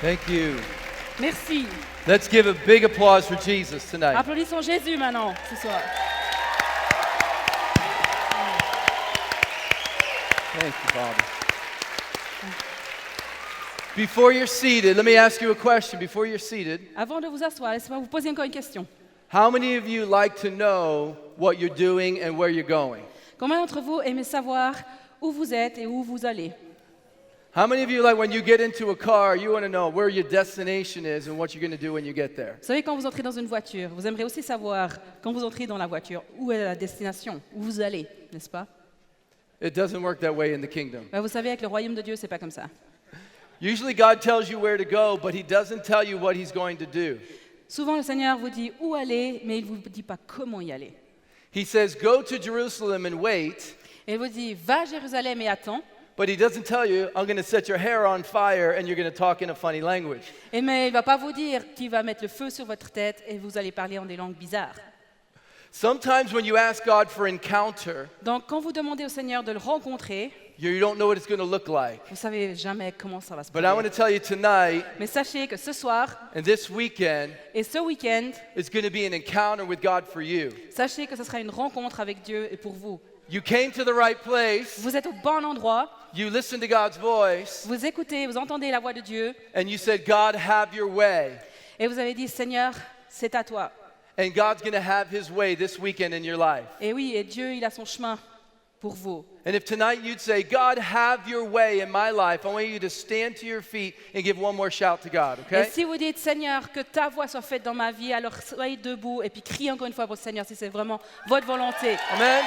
Thank you. Merci. Let's give a big applause for Jesus tonight. Applaudissons Jésus maintenant, ce soir. Thank you, Father. Before you're seated, let me ask you a question. Before you're seated, Avant de vous asseoir, laissez-moi vous poser encore une question. how many of you like to know what you're doing and where you're going? Combien d'entre vous aimez savoir où vous êtes et où vous allez? How many of you, like when you get into a car, you want to know where your destination is and what you're going to do when you get there? Vous savez, quand vous entrez dans une voiture, vous aimeriez aussi savoir, quand vous entrez dans la voiture, où est la destination, où vous allez, n'est-ce pas? It doesn't work that way in the kingdom. Ben, vous savez, avec le royaume de Dieu, c'est pas comme ça. Usually God tells you where to go, but he doesn't tell you what he's going to do. Souvent, le Seigneur vous dit où aller, mais il ne vous dit pas comment y aller. He says, go to Jerusalem and wait, Et il vous dit, va à Jérusalem et attends. but he doesn't tell you, I'm going to set your hair on fire and you're going to talk in a funny language. Mais il ne va pas vous dire qu'il va mettre le feu sur votre tête et vous allez parler en des langues bizarres. Sometimes when you ask God for encounter, Donc, quand vous demandez au Seigneur de le rencontrer, you don't know what it's going to look like. vous ne savez jamais comment ça va se But I want to passer. tell you tonight Mais sachez que ce soir and this weekend et ce week-end, is going to be an encounter with God for you. sachez que ce sera une rencontre avec Dieu et pour vous. You came to the right place, Vous êtes au bon endroit, you listened to God's voice, vous écoutez, vous entendez la voix de Dieu and you said, God, have your way. et vous avez dit, Seigneur, c'est à toi. And God's going to have his way this weekend in your life. Et oui, et Dieu, il a son chemin pour vous. And if tonight you'd say, God, have your way in my life, I want you to stand to your feet and give one more shout to God, Et okay? si vous dites, Seigneur, que ta voix soit faite dans ma vie, alors soyez debout et puis criez encore une fois pour le Seigneur si c'est vraiment votre volonté. Amen?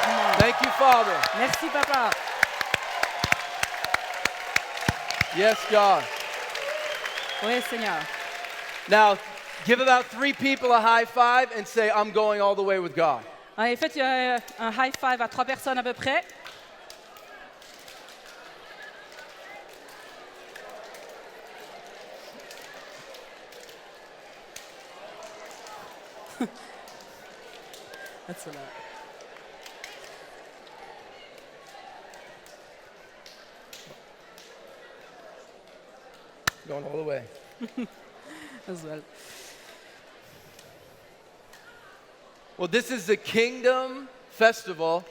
Amen. Thank you, Father. Merci, Papa. Yes, God. Oui, Seigneur. Now, give about 3 people a high five and say, I'm going all the way with God. Allez, faites un high five à 3 personnes à peu près. That's a lot. Going all the way. As well. Well, this is the Kingdom Festival,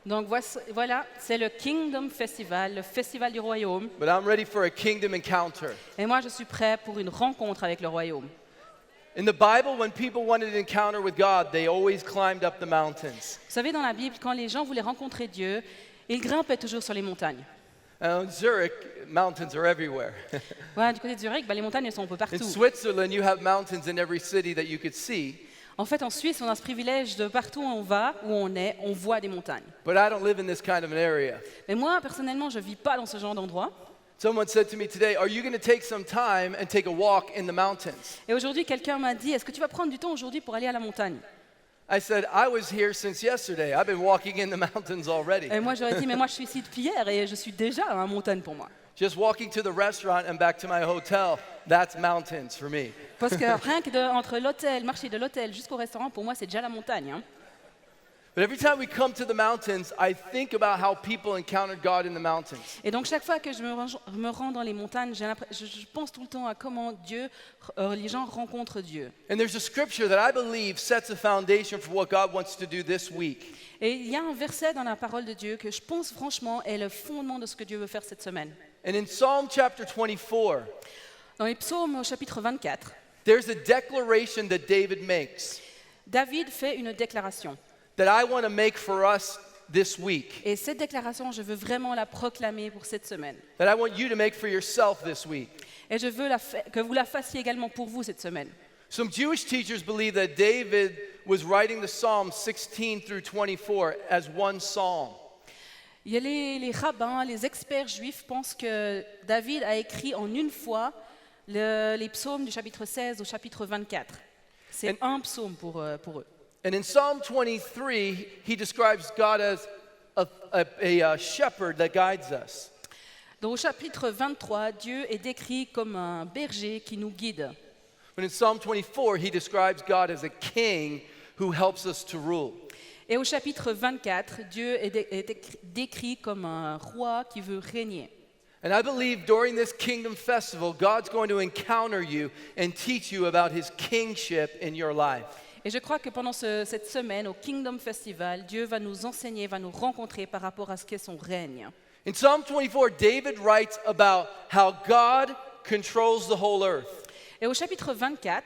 Donc voilà, c'est le Kingdom Festival, le festival du royaume. but I'm ready for a kingdom encounter. Et moi, je suis prêt pour une rencontre avec le royaume. In the Bible, when people wanted an encounter with God, they always climbed up the mountains. Vous savez, dans la Bible, quand les gens voulaient rencontrer Dieu, ils grimpaient toujours sur les montagnes. In Zurich, mountains are everywhere. Voilà, du côté de Zurich, les montagnes, elles sont un peu In partout. Switzerland, you have mountains in every city that you could see, En fait, en Suisse, on a ce privilège de partout où on va, où on est, on voit des montagnes. but I don't live in this kind of an area. Mais moi, personnellement, je ne vis pas dans ce genre d'endroit. Someone said to me today, are you going to take some time and take a walk in the mountains? Et aujourd'hui, quelqu'un m'a dit, est-ce que tu vas prendre du temps aujourd'hui pour aller à la montagne? I said, I was here since yesterday. I've been walking in the mountains already. Et moi, j'aurais dit, mais moi, je suis ici depuis hier et je suis déjà à la montagne pour moi. Just walking to the restaurant and back to my hotel, that's mountains for me. Parce que rien que entre l'hôtel, marcher de l'hôtel jusqu'au restaurant, pour moi, c'est déjà la montagne. Hein. But every time we come to the mountains, I think about how people encountered God in the mountains. Et donc, chaque fois que je me rends dans les montagnes, je pense tout le temps à comment les gens rencontrent Dieu. And there's a scripture that I believe sets a foundation for what God wants to do this week. Et il y a un verset dans la parole de Dieu que je pense franchement est le fondement de ce que Dieu veut faire cette semaine. And in Psalm chapter 24, Dans les psaumes au chapitre 24, there's a declaration that David makes David fait une déclaration. that I want to make for us this week, Et cette déclaration, je veux vraiment la proclamer pour cette semaine. that I want you to make for yourself this week. Et je veux que vous la fassiez également pour vous cette semaine. Some Jewish teachers believe that David was writing the Psalms 16 through 24 as one psalm. Il y a les rabbins, les experts juifs pensent que David a écrit en une fois les psaumes du chapitre 16 au chapitre 24. C'est un psaume pour eux. And in Psalm 23, he describes God as a shepherd that guides us. Donc au chapitre 23, Dieu est décrit comme un berger qui nous guide. But in Psalm 24, he describes God as a king who helps us to rule. Et au chapitre 24, Dieu est décrit comme un roi qui veut régner. And I believe during this Kingdom Festival, God's going to encounter you and teach you about His kingship in your life. Et je crois que pendant cette semaine au Kingdom Festival, Dieu va nous enseigner, va nous rencontrer par rapport à ce qu'est son règne. In Psalm 24, David writes about how God controls the whole earth. Et au chapitre 24,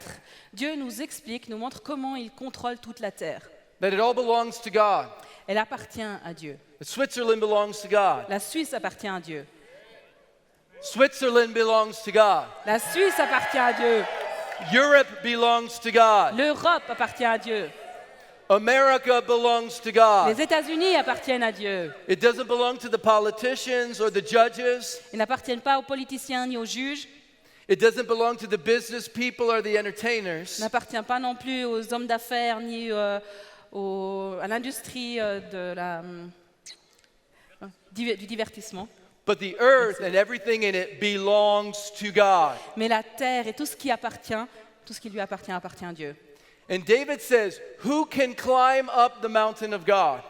Dieu nous explique, nous montre comment il contrôle toute la terre. That it all belongs to God. Elle appartient à Dieu. That Switzerland belongs to God. La Suisse appartient à Dieu. Switzerland belongs to God. La Suisse appartient à Dieu. Europe belongs to God. L'Europe appartient à Dieu. America belongs to God. Les États-Unis appartiennent à Dieu. It doesn't belong to the politicians or the judges. Ils n'appartiennent pas aux politiciens ni aux juges. It doesn't belong to the business people or the entertainers. N'appartient pas non plus aux hommes d'affaires ni à l'industrie du divertissement. But the earth and everything in it belongs to God. Mais la terre et tout ce qui lui appartient, appartient à Dieu. And David says, who can climb up the mountain of God?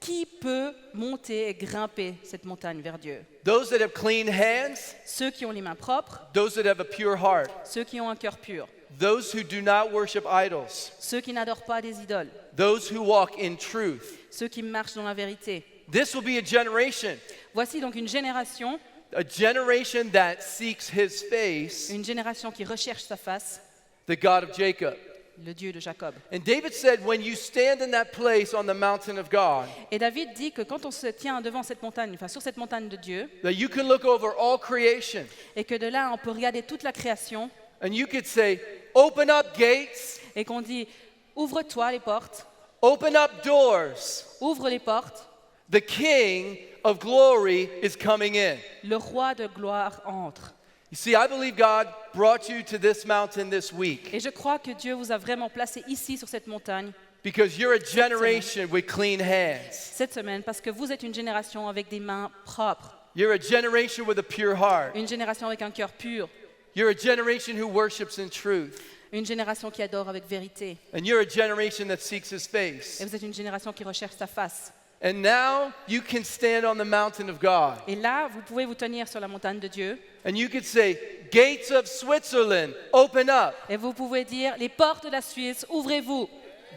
Qui peut monter et grimper cette montagne vers Dieu? Those that have clean hands, Ceux qui ont les mains propres, those that have a pure heart, ceux qui ont un cœur pur, those who do not worship idols, ceux qui n'adorent pas des idoles, those who walk in truth. ceux qui marchent dans la vérité. This will be a generation Voici donc une génération that seeks his face, qui recherche sa face, the God of Jacob. le Dieu de Jacob. And David said, when you stand in that place on the mountain of God, Et David dit que quand on se tient devant cette montagne, enfin sur cette montagne de Dieu, that you can look over all creation et que de là on peut regarder toute la création, and you could say, open up gates, et qu'on dit ouvre-toi les portes, open up doors. ouvre les portes, The King of glory is coming in. le roi de gloire entre. You see, I believe God brought you to this mountain this week Et je crois que Dieu vous a vraiment placé ici sur cette montagne because you're a generation with clean hands. cette semaine parce que vous êtes une génération avec des mains propres, You're a generation with a pure heart. une génération avec un cœur pur, You're a generation who worships in truth. une génération qui adore avec vérité. And you're a generation that seeks his Et face. vous êtes une génération qui recherche sa face. And now you can stand on the mountain of God. Et là, vous pouvez vous tenir sur la montagne de Dieu And you could say, gates of Switzerland, open up. et vous pouvez dire les portes de la Suisse, ouvrez-vous.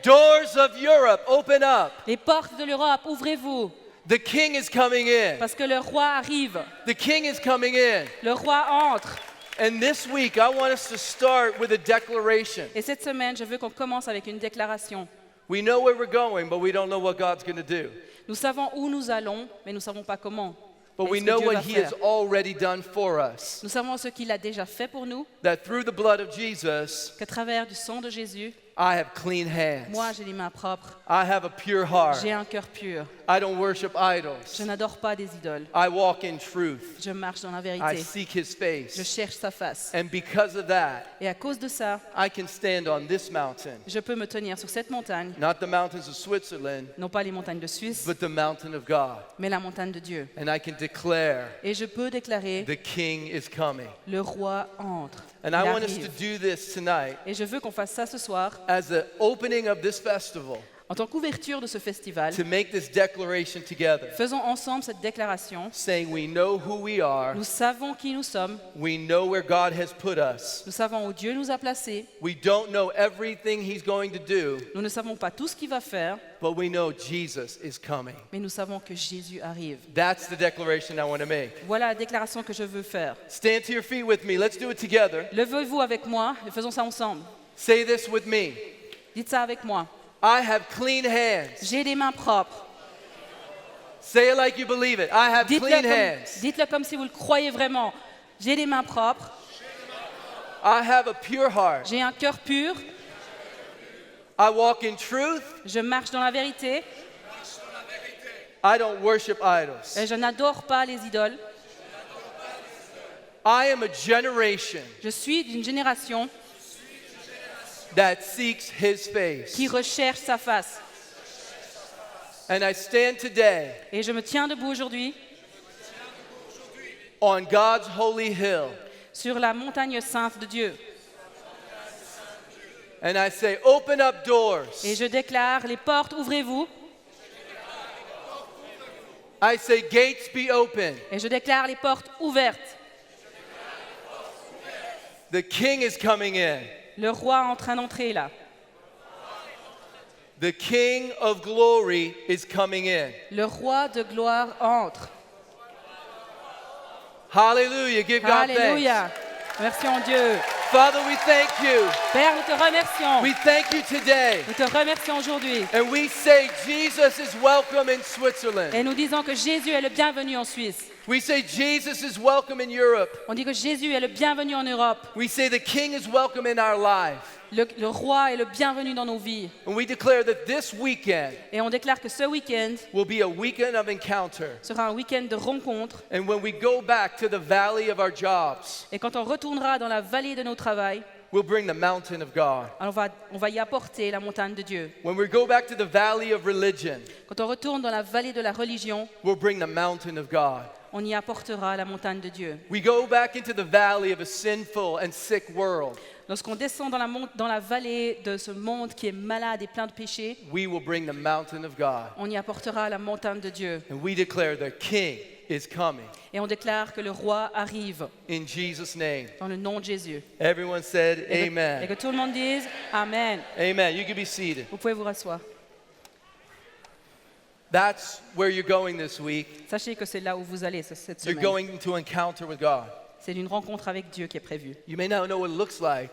Doors of Europe, open up. Les portes de l'Europe, ouvrez-vous. The King is coming in. Parce que le roi arrive. The King is coming in. Le roi entre. And this week, I want us to start with a declaration. Et cette semaine, je veux qu'on commence avec une déclaration. We know where we're going, but we don't know what God's going to do. Nous savons où nous allons, mais nous ne savons pas comment. But Et we ce que know Dieu what va He faire. has already done for us. Nous savons ce qu'il a déjà fait pour nous, That through the blood of Jesus, qu'à travers du sang de Jésus, I have clean hands. moi j'ai les mains propres, I have a pure heart. j'ai un cœur pur, I don't worship je idols. n'adore pas des idoles, I walk in truth. je marche dans la I vérité, seek His je face. cherche sa face. And because of that, Et à cause de ça, I can stand on this mountain. je peux me tenir sur cette montagne, Not the mountains of Switzerland, non pas les montagnes de Suisse, but the mountain of God. mais la montagne de Dieu. And I can declare, Et je peux déclarer, the King is coming. le roi entre, And il I want us to arrive. do this tonight Et je veux qu'on fasse ça ce soir, as the opening of this festival en tant qu'ouverture de ce festival. to make this declaration together, Faisons ensemble cette déclaration. saying we know who we are, Nous savons qui nous sommes, we know where God has put us. nous savons où Dieu nous a placés, We don't know everything He's going to do, nous ne savons pas tout ce qu'il va faire, but we know Jesus is coming. mais nous savons que Jésus arrive. That's the declaration I want to make. Voilà la déclaration que je veux faire. Stand to your feet with me. Let's do it together. Levez-vous avec moi et faisons ça ensemble. Say this with me. Dites ça avec moi. I have clean hands. J'ai des mains propres. Say it like you believe it. I have Dites-le clean comme, hands. dites-le comme si vous le croyez vraiment. J'ai des mains propres, I have a pure heart. j'ai un cœur pur, I walk in truth. je marche dans la vérité I don't worship idols. et je n'adore pas les idoles. I am a generation Je suis d'une génération that seeks His face. qui recherche sa face. And I stand today Et je me tiens debout aujourd'hui on God's holy hill. sur la montagne sainte de Dieu. And I say, open up doors. Et je déclare, les portes, ouvrez-vous. I say, gates be open. Et je déclare les portes ouvertes. The King is coming in. Le roi est en train d'entrer là. The King of glory is coming in. Le roi de gloire entre. Hallelujah. Give God thanks. Alléluia. Merci en Dieu. Father, we thank you. Père, nous te remercions. We thank you today. Nous te remercions aujourd'hui. And we say Jesus is welcome in Switzerland. Et nous disons que Jésus est le bienvenu en Suisse. We say Jesus is welcome in Europe. On dit que Jésus est le bienvenu en Europe. We say the King is welcome in our life. Le roi est le bienvenu dans nos vies. And we declare that this weekend Et on déclare que ce week-end will be a weekend of encounter. sera un week-end de rencontres. And when we go back to the valley of our jobs, Et quand on retournera dans la vallée de nos travails, we'll bring the mountain of God. alors on va y apporter la montagne de Dieu. When we go back to the valley of religion, Quand on retourne dans la vallée de la religion, we'll bring the mountain of God. on y apportera la montagne de Dieu. We go back into the valley of a sinful and sick world, Lorsqu'on descend dans la vallée de ce monde qui est malade et plein de péchés, we will bring the mountain of God. on y apportera la montagne de Dieu. And we declare the King is coming Et on déclare que le roi arrive in Jesus' name. dans le nom de Jésus. Everyone said Et amen. que tout le monde dise Amen. Amen. You can be seated. Vous pouvez vous rasseoir. That's where you're going this week. Sachez que c'est là où vous allez cette You're semaine. going to encounter with God. C'est une rencontre avec Dieu qui est prévue. You may not know what it looks like,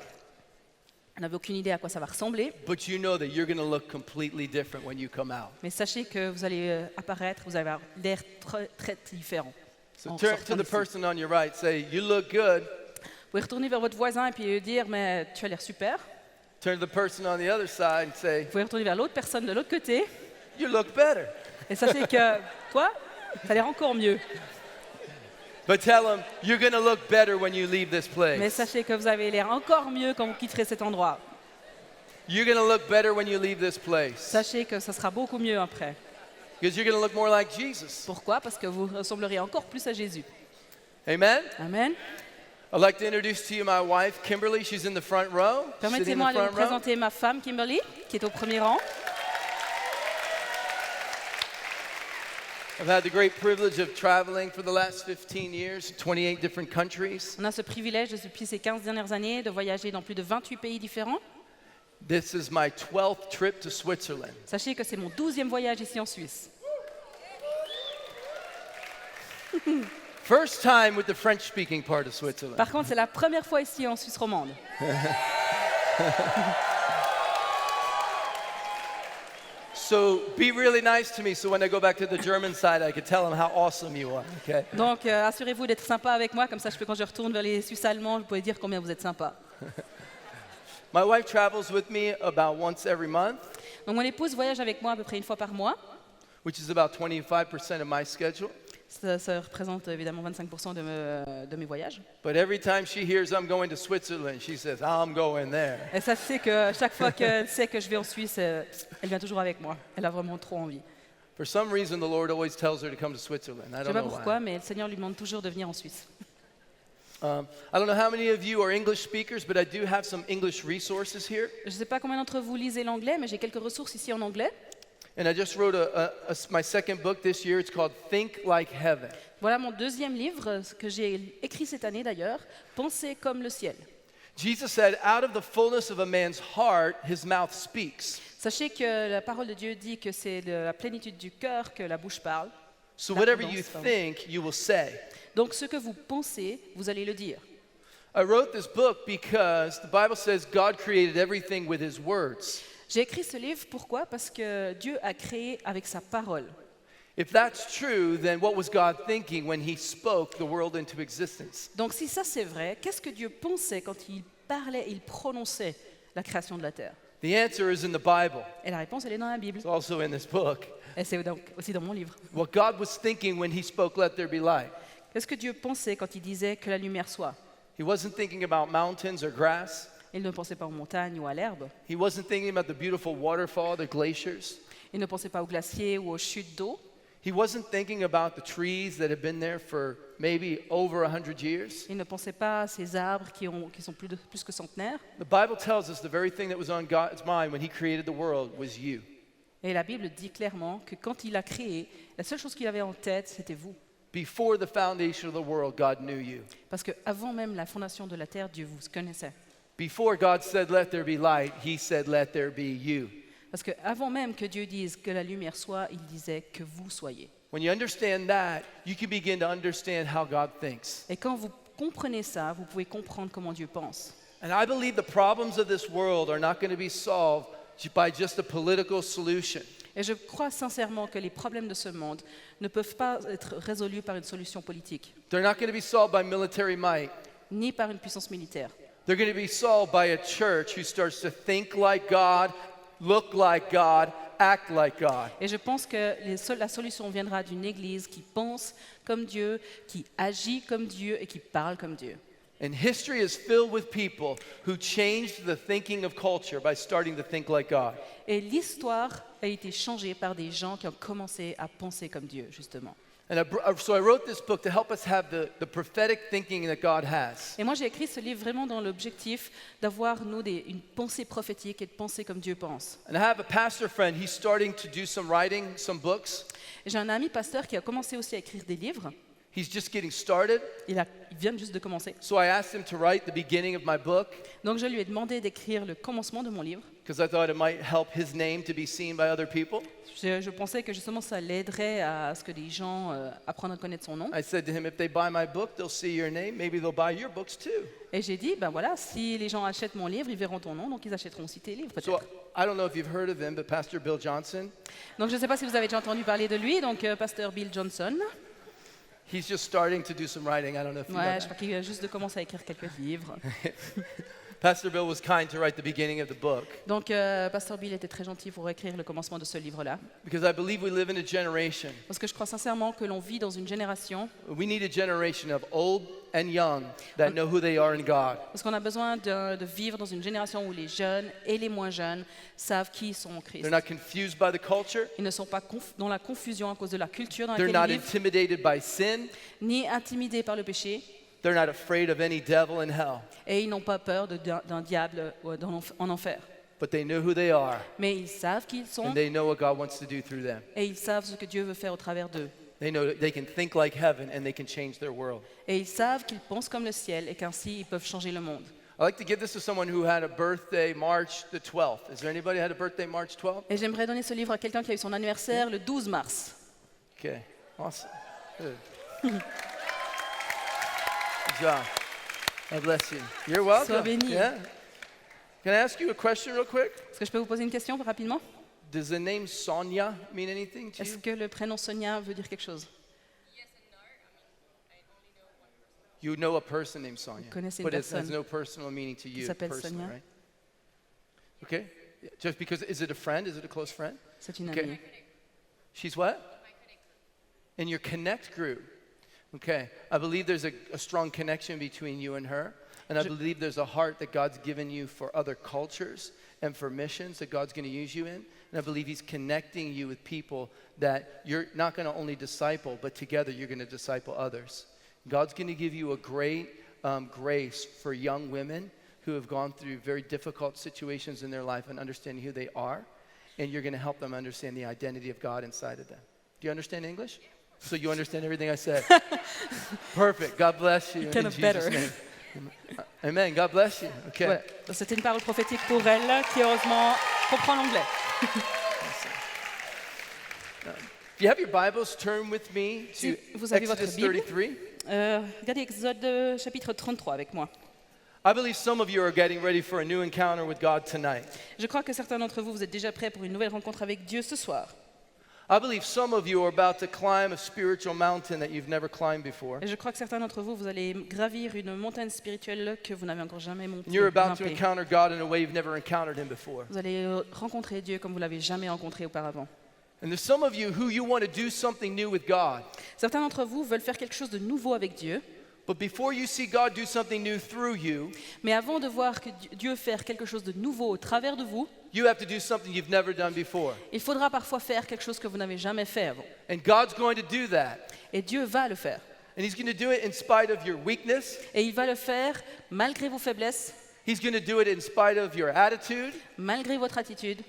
On n'avait aucune idée à quoi ça va ressembler, but you know that you're going to look completely different when you come out. mais sachez que vous allez apparaître, vous allez avoir l'air très, très différent. So en turn sortant to the d'ici. person on your right. Say, you look good. Vous pouvez retourner vers votre voisin et puis lui dire mais tu as l'air super. Turn to the person on the other side and say, Vous pouvez retourner vers l'autre personne de l'autre côté you look better. et sachez que toi, ça a l'air encore mieux. But tell them, you're going to look better when you leave this Mais place. sachez que vous avez l'air encore mieux quand vous quitterez cet endroit. You're going to look better when you leave this place. Sachez que ça sera beaucoup mieux après. Because you're going to look more like Jesus. Pourquoi? Parce que vous ressemblerez encore plus à Jésus. Amen? Amen. I'd like to introduce to you my wife, Kimberly. She's in the front row. Sitting in Permettez-moi the de vous front row. présenter ma femme Kimberly, qui est au premier rang. I've had the great privilege of traveling for the last 15 years, 28 different countries. On a ce privilège depuis ces 15 dernières années de voyager dans plus de 28 pays différents. This is my 12th trip to Switzerland. Sachez que c'est mon 12e voyage ici en Suisse. First time with the French-speaking part of Switzerland. Par contre, c'est la première fois ici en Suisse romande. So be really nice to me so when I go back to the German side, I can tell them how awesome you are, okay? Donc, assurez-vous d'être sympa avec moi, comme ça, quand je retourne vers les Suisses allemands, vous pouvez dire combien vous êtes sympa. My wife travels with me about once every month, Donc, mon épouse voyage avec moi à peu près une fois par mois. which is about 25% of my schedule. Ça représente évidemment 25% de mes voyages. But every time she hears I'm going to Switzerland, she says, I'm going there. Et ça, c'est que chaque fois qu'elle sait que je vais en Suisse, elle vient toujours avec moi. Elle a vraiment trop envie. For some reason, the Lord always tells her to come to Switzerland. I Je ne sais don't pas know pourquoi, why. mais le Seigneur lui demande toujours de venir en Suisse. I don't know how many of you are English speakers, but I do have some English resources here. Je ne sais pas combien d'entre vous lisez l'anglais, mais j'ai quelques ressources ici en anglais. And I just wrote my second book this year. It's called Think Like Heaven. Voilà mon deuxième livre, que j'ai écrit cette année d'ailleurs, Pensez comme le ciel. Jesus said, out of the fullness of a man's heart, his mouth speaks. Sachez que la parole de Dieu dit que c'est de la plénitude du cœur que la bouche parle. So whatever you L'abondance, pardon. think, you will say. Donc ce que vous pensez, vous allez le dire. I wrote this book because the Bible says God created everything with his words. J'ai écrit ce livre, pourquoi? Parce que Dieu a créé avec sa parole. If that's true, then what was God thinking when he spoke the world into existence? Donc si ça c'est vrai, qu'est-ce que Dieu pensait quand il parlait, il prononçait la création de la terre? The answer is in the Bible. Et la réponse, elle est dans la Bible. It's also in this book. Et c'est donc aussi dans mon livre. What God was thinking when he spoke, let there be light. Qu'est-ce que Dieu pensait quand il disait que la lumière soit? He wasn't thinking about mountains or grass. Il ne pensait pas aux montagnes ou à l'herbe. He wasn't thinking about the beautiful waterfall, the glaciers. Il ne pensait pas aux glaciers ou aux chutes d'eau. He wasn't thinking about the trees that have been there for maybe over 100 years. Il ne pensait pas à ces arbres qui sont plus que centenaires. The Bible tells us the very thing that was on God's mind when he created the world was you. Et la Bible dit clairement que quand il a créé, la seule chose qu'il avait en tête, c'était vous. Before the foundation of the world, God knew you. Parce qu'avant même la fondation de la terre, Dieu vous connaissait. Before God said, let there be light, he said, let there be you. Parce qu'avant même que Dieu dise que la lumière soit, il disait que vous soyez. When you understand that, you can begin to understand how God thinks. Et quand vous comprenez ça, vous pouvez comprendre comment Dieu pense. And I believe the problems of this world are not going to be solved by just a political solution. Et je crois sincèrement que les problèmes de ce monde ne peuvent pas être résolus par une solution politique, They're not going to be solved by military might. ni par une puissance militaire. They're going to be solved by a church who starts to think like God, look like God, act like God. Et je pense que la solution viendra d'une église qui pense comme Dieu, qui agit comme Dieu et qui parle comme Dieu. And history is filled with people who changed the thinking of culture by starting to think like God. Et l'histoire a été changée par des gens qui ont commencé à penser comme Dieu, justement. And so I wrote this book to help us have the prophetic thinking that God has. Et moi, j'ai écrit ce livre vraiment dans l'objectif d'avoir, nous, une pensée prophétique et de penser comme Dieu pense. And I have a pastor friend, he's starting to do some writing, some books. Et j'ai un ami pasteur qui a commencé aussi à écrire des livres. He's just getting started. Il vient juste de commencer. So I asked him to write the beginning of my book Donc je lui ai demandé d'écrire le commencement de mon livre. because I thought it might help his name to be seen by other people. Je pensais que justement ça l'aiderait à ce que des gens apprennent à connaître son nom. I said to him, if they buy my book, they'll see your name. Maybe they'll buy your books too. Et j'ai dit, ben voilà, si les gens achètent mon livre, ils verront ton nom, donc ils achèteront aussi tes livres So peut-être. I don't know if you've heard of him, but Pastor Bill Johnson, Donc je ne sais pas si vous avez déjà entendu parler de lui, donc pasteur Bill Johnson. he's just starting to do some writing. I don't know if you know Ouais, je that. crois qu'il vient juste de commencer à écrire quelques livres. Pastor Bill was kind to write the beginning of the book Donc pasteur Bill était très gentil pour écrire le commencement de ce livre-là. because I believe we live in a generation. Parce que je crois sincèrement que l'on vit dans une génération, We need a generation of old and young that know who they are in God. parce qu'on a besoin de vivre dans une génération où les jeunes et les moins jeunes savent qui ils sont en Christ. They're not confused by the culture. Ils ne sont pas dans la confusion à cause de la culture dans They're laquelle not ils vivent, intimidated by sin. ni intimidés par le péché, They're not afraid of any devil in hell. et ils n'ont pas peur d'un diable en enfer. But they know who they are, Mais ils savent qui ils sont and they know what God wants to do through them. et ils savent ce que Dieu veut faire au travers d'eux. They know that they can think like heaven and they can change their world. Et ils savent qu'ils pensent comme le ciel et qu'ainsi ils peuvent changer le monde. I like to give this to someone who had a birthday March the 12th. Is there anybody who had a birthday March 12th? Et j'aimerais donner ce livre à quelqu'un qui a eu son anniversaire le 12 mars. Okay, awesome. Good. Good job. God bless you. You're welcome. Sois béni. Yeah. Can I ask you a question real quick? Est-ce que je peux vous poser une question rapidement? Does the name Sonia mean anything to Est-ce you? que le prénom Sonia veut dire quelque chose? You know a person named Sonia, Vous connaissez une but it has personne no personal meaning to you s'appelle personally, Sonia. right? Okay. Yeah, just because, is it a friend? Is it a close friend? C'est une Okay. amie. She's what? In your connect group. Okay. I believe there's a strong connection between you and her. And I believe there's a heart that God's given you for other cultures and for missions that God's going to use you in. And I believe He's connecting you with people that you're not going to only disciple, but together you're going to disciple others. God's going to give you a great grace for young women who have gone through very difficult situations in their life and understanding who they are. And you're going to help them understand the identity of God inside of them. Do you understand English? So you understand everything I said? Perfect. God bless you. Kind in of Jesus' better. name. Amen. God bless you. Okay. Ouais. C'était une parole prophétique pour elle qui heureusement comprend l'anglais. If you have your Bibles, turn with me to Si vous avez votre Exodus Bible. 33. Regardez Exode chapitre 33 avec moi. I believe some of you are getting ready for a new encounter with God tonight. Je crois que certains d'entre vous, vous êtes déjà prêts pour une nouvelle rencontre avec Dieu ce soir. I believe some of you are about to climb a spiritual mountain that you've never climbed before. Et je crois que certains d'entre vous, vous allez gravir une montagne spirituelle que vous n'avez encore jamais montée. And you're about to grimpée. encounter God in a way you've never encountered Him before. Vous allez rencontrer Dieu comme vous l'avez jamais rencontré auparavant. And there's some of you who you want to do something new with God. Certains d'entre vous veulent faire quelque chose de nouveau avec Dieu, But before you see God do something new through you, mais avant de voir que Dieu faire quelque chose de nouveau au travers de vous, you have to do something you've never done before. il faudra parfois faire quelque chose que vous n'avez jamais fait avant. And God's going to do that. Et Dieu va le faire. And He's going to do it in spite of your weakness. Et il va le faire malgré vos faiblesses, He's going to do it in spite of your attitude. malgré votre attitude.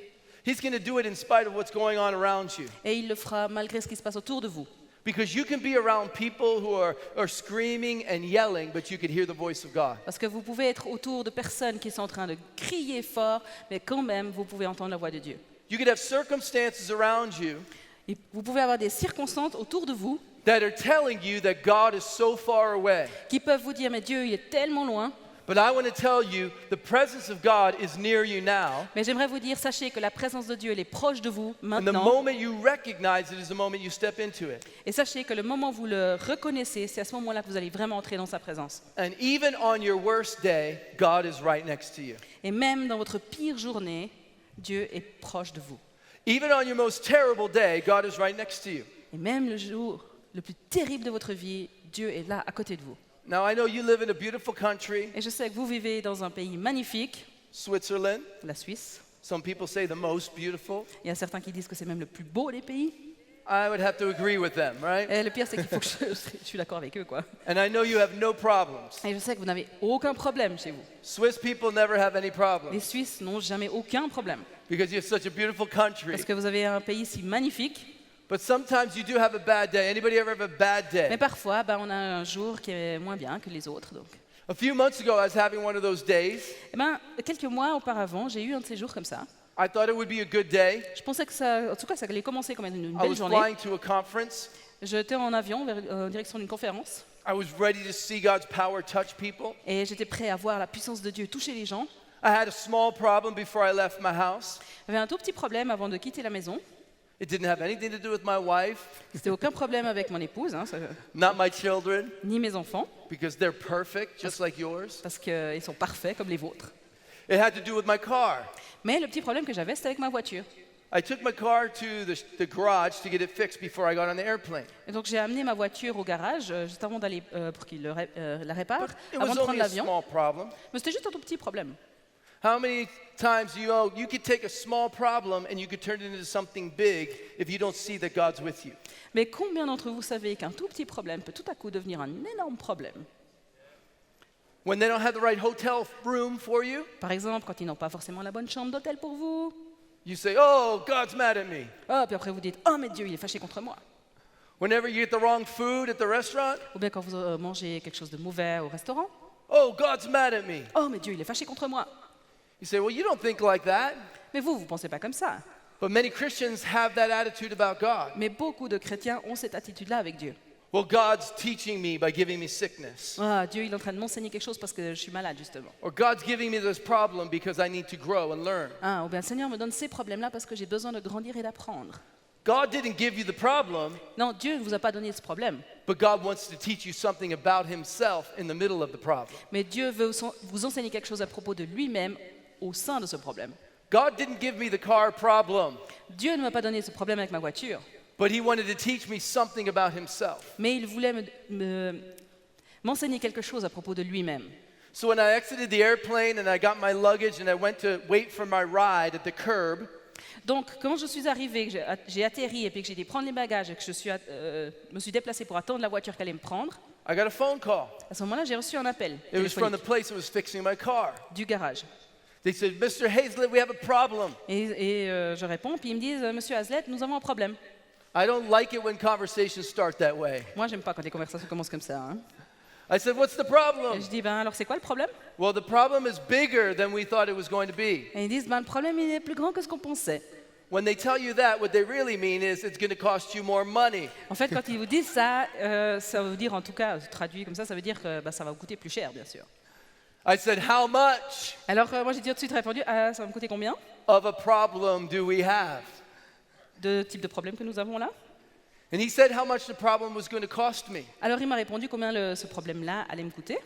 He's going to do it in spite of what's going on around you. Et il le fera malgré ce qui se passe autour de vous. Because you can be around people who are screaming and yelling, but you could hear the voice of God. Parce que vous pouvez être autour de personnes qui sont en train de crier fort, mais quand même, vous pouvez entendre la voix de Dieu. You could have circumstances around you Et vous pouvez avoir des circonstances autour de vous that are telling you that God is so far away. qui peuvent vous dire, mais Dieu, il est tellement loin. But I want to tell you, the presence of God is near you now. Mais j'aimerais vous dire, sachez que la présence de Dieu, elle est proche de vous And the maintenant. moment you recognize it is the moment you step into it. Et sachez que le moment où vous le reconnaissez, c'est à ce moment-là que vous allez vraiment entrer dans sa présence. And even on your worst day, God is right next to you. Et même dans votre pire journée, Dieu est proche de vous. Even on your most terrible day, God is right next to you. Et même le jour le plus terrible de votre vie, Dieu est là à côté de vous. Now, I know you live in a beautiful country, Et je sais que vous vivez dans un pays magnifique, Switzerland. la Suisse. Some people say the most beautiful. Il y a certains qui disent que c'est même le plus beau des pays. I would have to agree with them, right? Et le pire, c'est qu'il faut que je suis d'accord avec eux, quoi. And I know you have no problems. Et je sais que vous n'avez aucun problème chez vous. Swiss people never have any Les problems Suisses n'ont jamais aucun problème. because you have such a beautiful country. Parce que vous avez un pays si magnifique. But sometimes you do have a bad day. Anybody ever have a bad Mais day? parfois, on a un jour qui est moins bien que les autres. Donc. A few months ago, I was having one of those days. Quelques mois auparavant, j'ai eu un de ces jours comme ça. I thought it would be a good day. Je pensais que ça, en tout cas, ça allait commencer comme une I belle was journée. flying to a conference. J'étais en avion en direction d'une conférence I was ready to see God's power touch people. et j'étais prêt à voir la puissance de Dieu toucher les gens. I had a small problem before I left my house. J'avais un tout petit problème avant de quitter la maison. It didn't have anything to do with my wife, C'était aucun problème avec mon épouse, not my children, ni mes enfants, because they're perfect, just like yours. parce qu'ils sont parfaits comme les vôtres. It had to do with my car. Mais le petit problème que j'avais, c'était avec ma voiture. I took my car to the garage to get it fixed before I got on the airplane. Et donc j'ai amené ma voiture au garage juste avant d'aller pour qu'il la répare, It avant was de prendre only a l'avion. small problem. Mais c'était juste un tout petit problème. How many times you could take a small problem and you could turn it into something big if you don't see that God's with you? Mais combien d'entre vous savez qu'un tout petit problème peut tout à coup devenir un énorme problème? When they don't have the right hotel room for you, Par exemple, quand ils n'ont pas forcément la bonne chambre d'hôtel pour vous. you say, "Oh, God's mad at me." Oh, puis après vous dites, oh mais Dieu, il est fâché contre moi. Whenever you get the wrong food at the restaurant, Ou bien quand vous mangez quelque chose de mauvais au restaurant. "Oh, God's mad at me." Oh mais Dieu, il est fâché contre moi. You say, "Well, you don't think like that." Mais vous pensez pas comme ça. But many Christians have that attitude about God. Mais beaucoup de chrétiens ont cette attitude-là avec Dieu. Well, God's teaching me by giving me sickness. Ah, Dieu, il est en train de m'enseigner quelque chose parce que je suis malade, justement. Or God's giving me this problem because I need to grow and learn. Ah, ou bien le Seigneur me donne ces problèmes-là parce que j'ai besoin de grandir et d'apprendre. God didn't give you the problem, Non, Dieu ne vous a pas donné ce problème. but God wants to teach you something about himself in the middle of the problem. Mais Dieu veut vous enseigner quelque chose à propos de lui-même au sein de ce problème. God didn't give me the car problem, Dieu ne m'a pas donné ce problème avec ma voiture, but he wanted to teach me something about himself. mais il voulait m'enseigner quelque chose à propos de lui-même. So when I exited the airplane and I got my luggage and I went to wait for my ride at the curb, Donc, quand je suis arrivée, que j'ai atterri et puis que j'ai été prendre les bagages et que me suis déplacée pour attendre la voiture qu'elle allait me prendre, I got a phone call. à ce moment-là, j'ai reçu un appel It was from the téléphonique place that was fixing my car. du garage. They said, "Mr. Hazlett, we have a problem." Et je réponds, puis ils me disent, Monsieur Hazlett, nous avons un problème. I don't like it when conversations start that way. Moi, j'aime pas quand les conversations commencent comme ça. Hein. I said, "What's the Et problem?" je dis, alors c'est quoi le problème? Well, the problem is bigger than we thought it was going to be. Et ils disent, le problème, il est plus grand que ce qu'on pensait. When they tell you that, what they really mean is it's going to cost you more money. En fait, quand ils vous disent ça, ça veut dire, en tout cas, traduit comme ça veut dire que ça va vous coûter plus cher, bien sûr. I said, "How much Alors, moi, j'ai tout de suite répondu, ça va me coûter combien? of a problem do we have?" De type de problème que nous avons là? And he said how much the problem was going to cost me. Alors, il m'a répondu combien ce problème-là allait me coûter.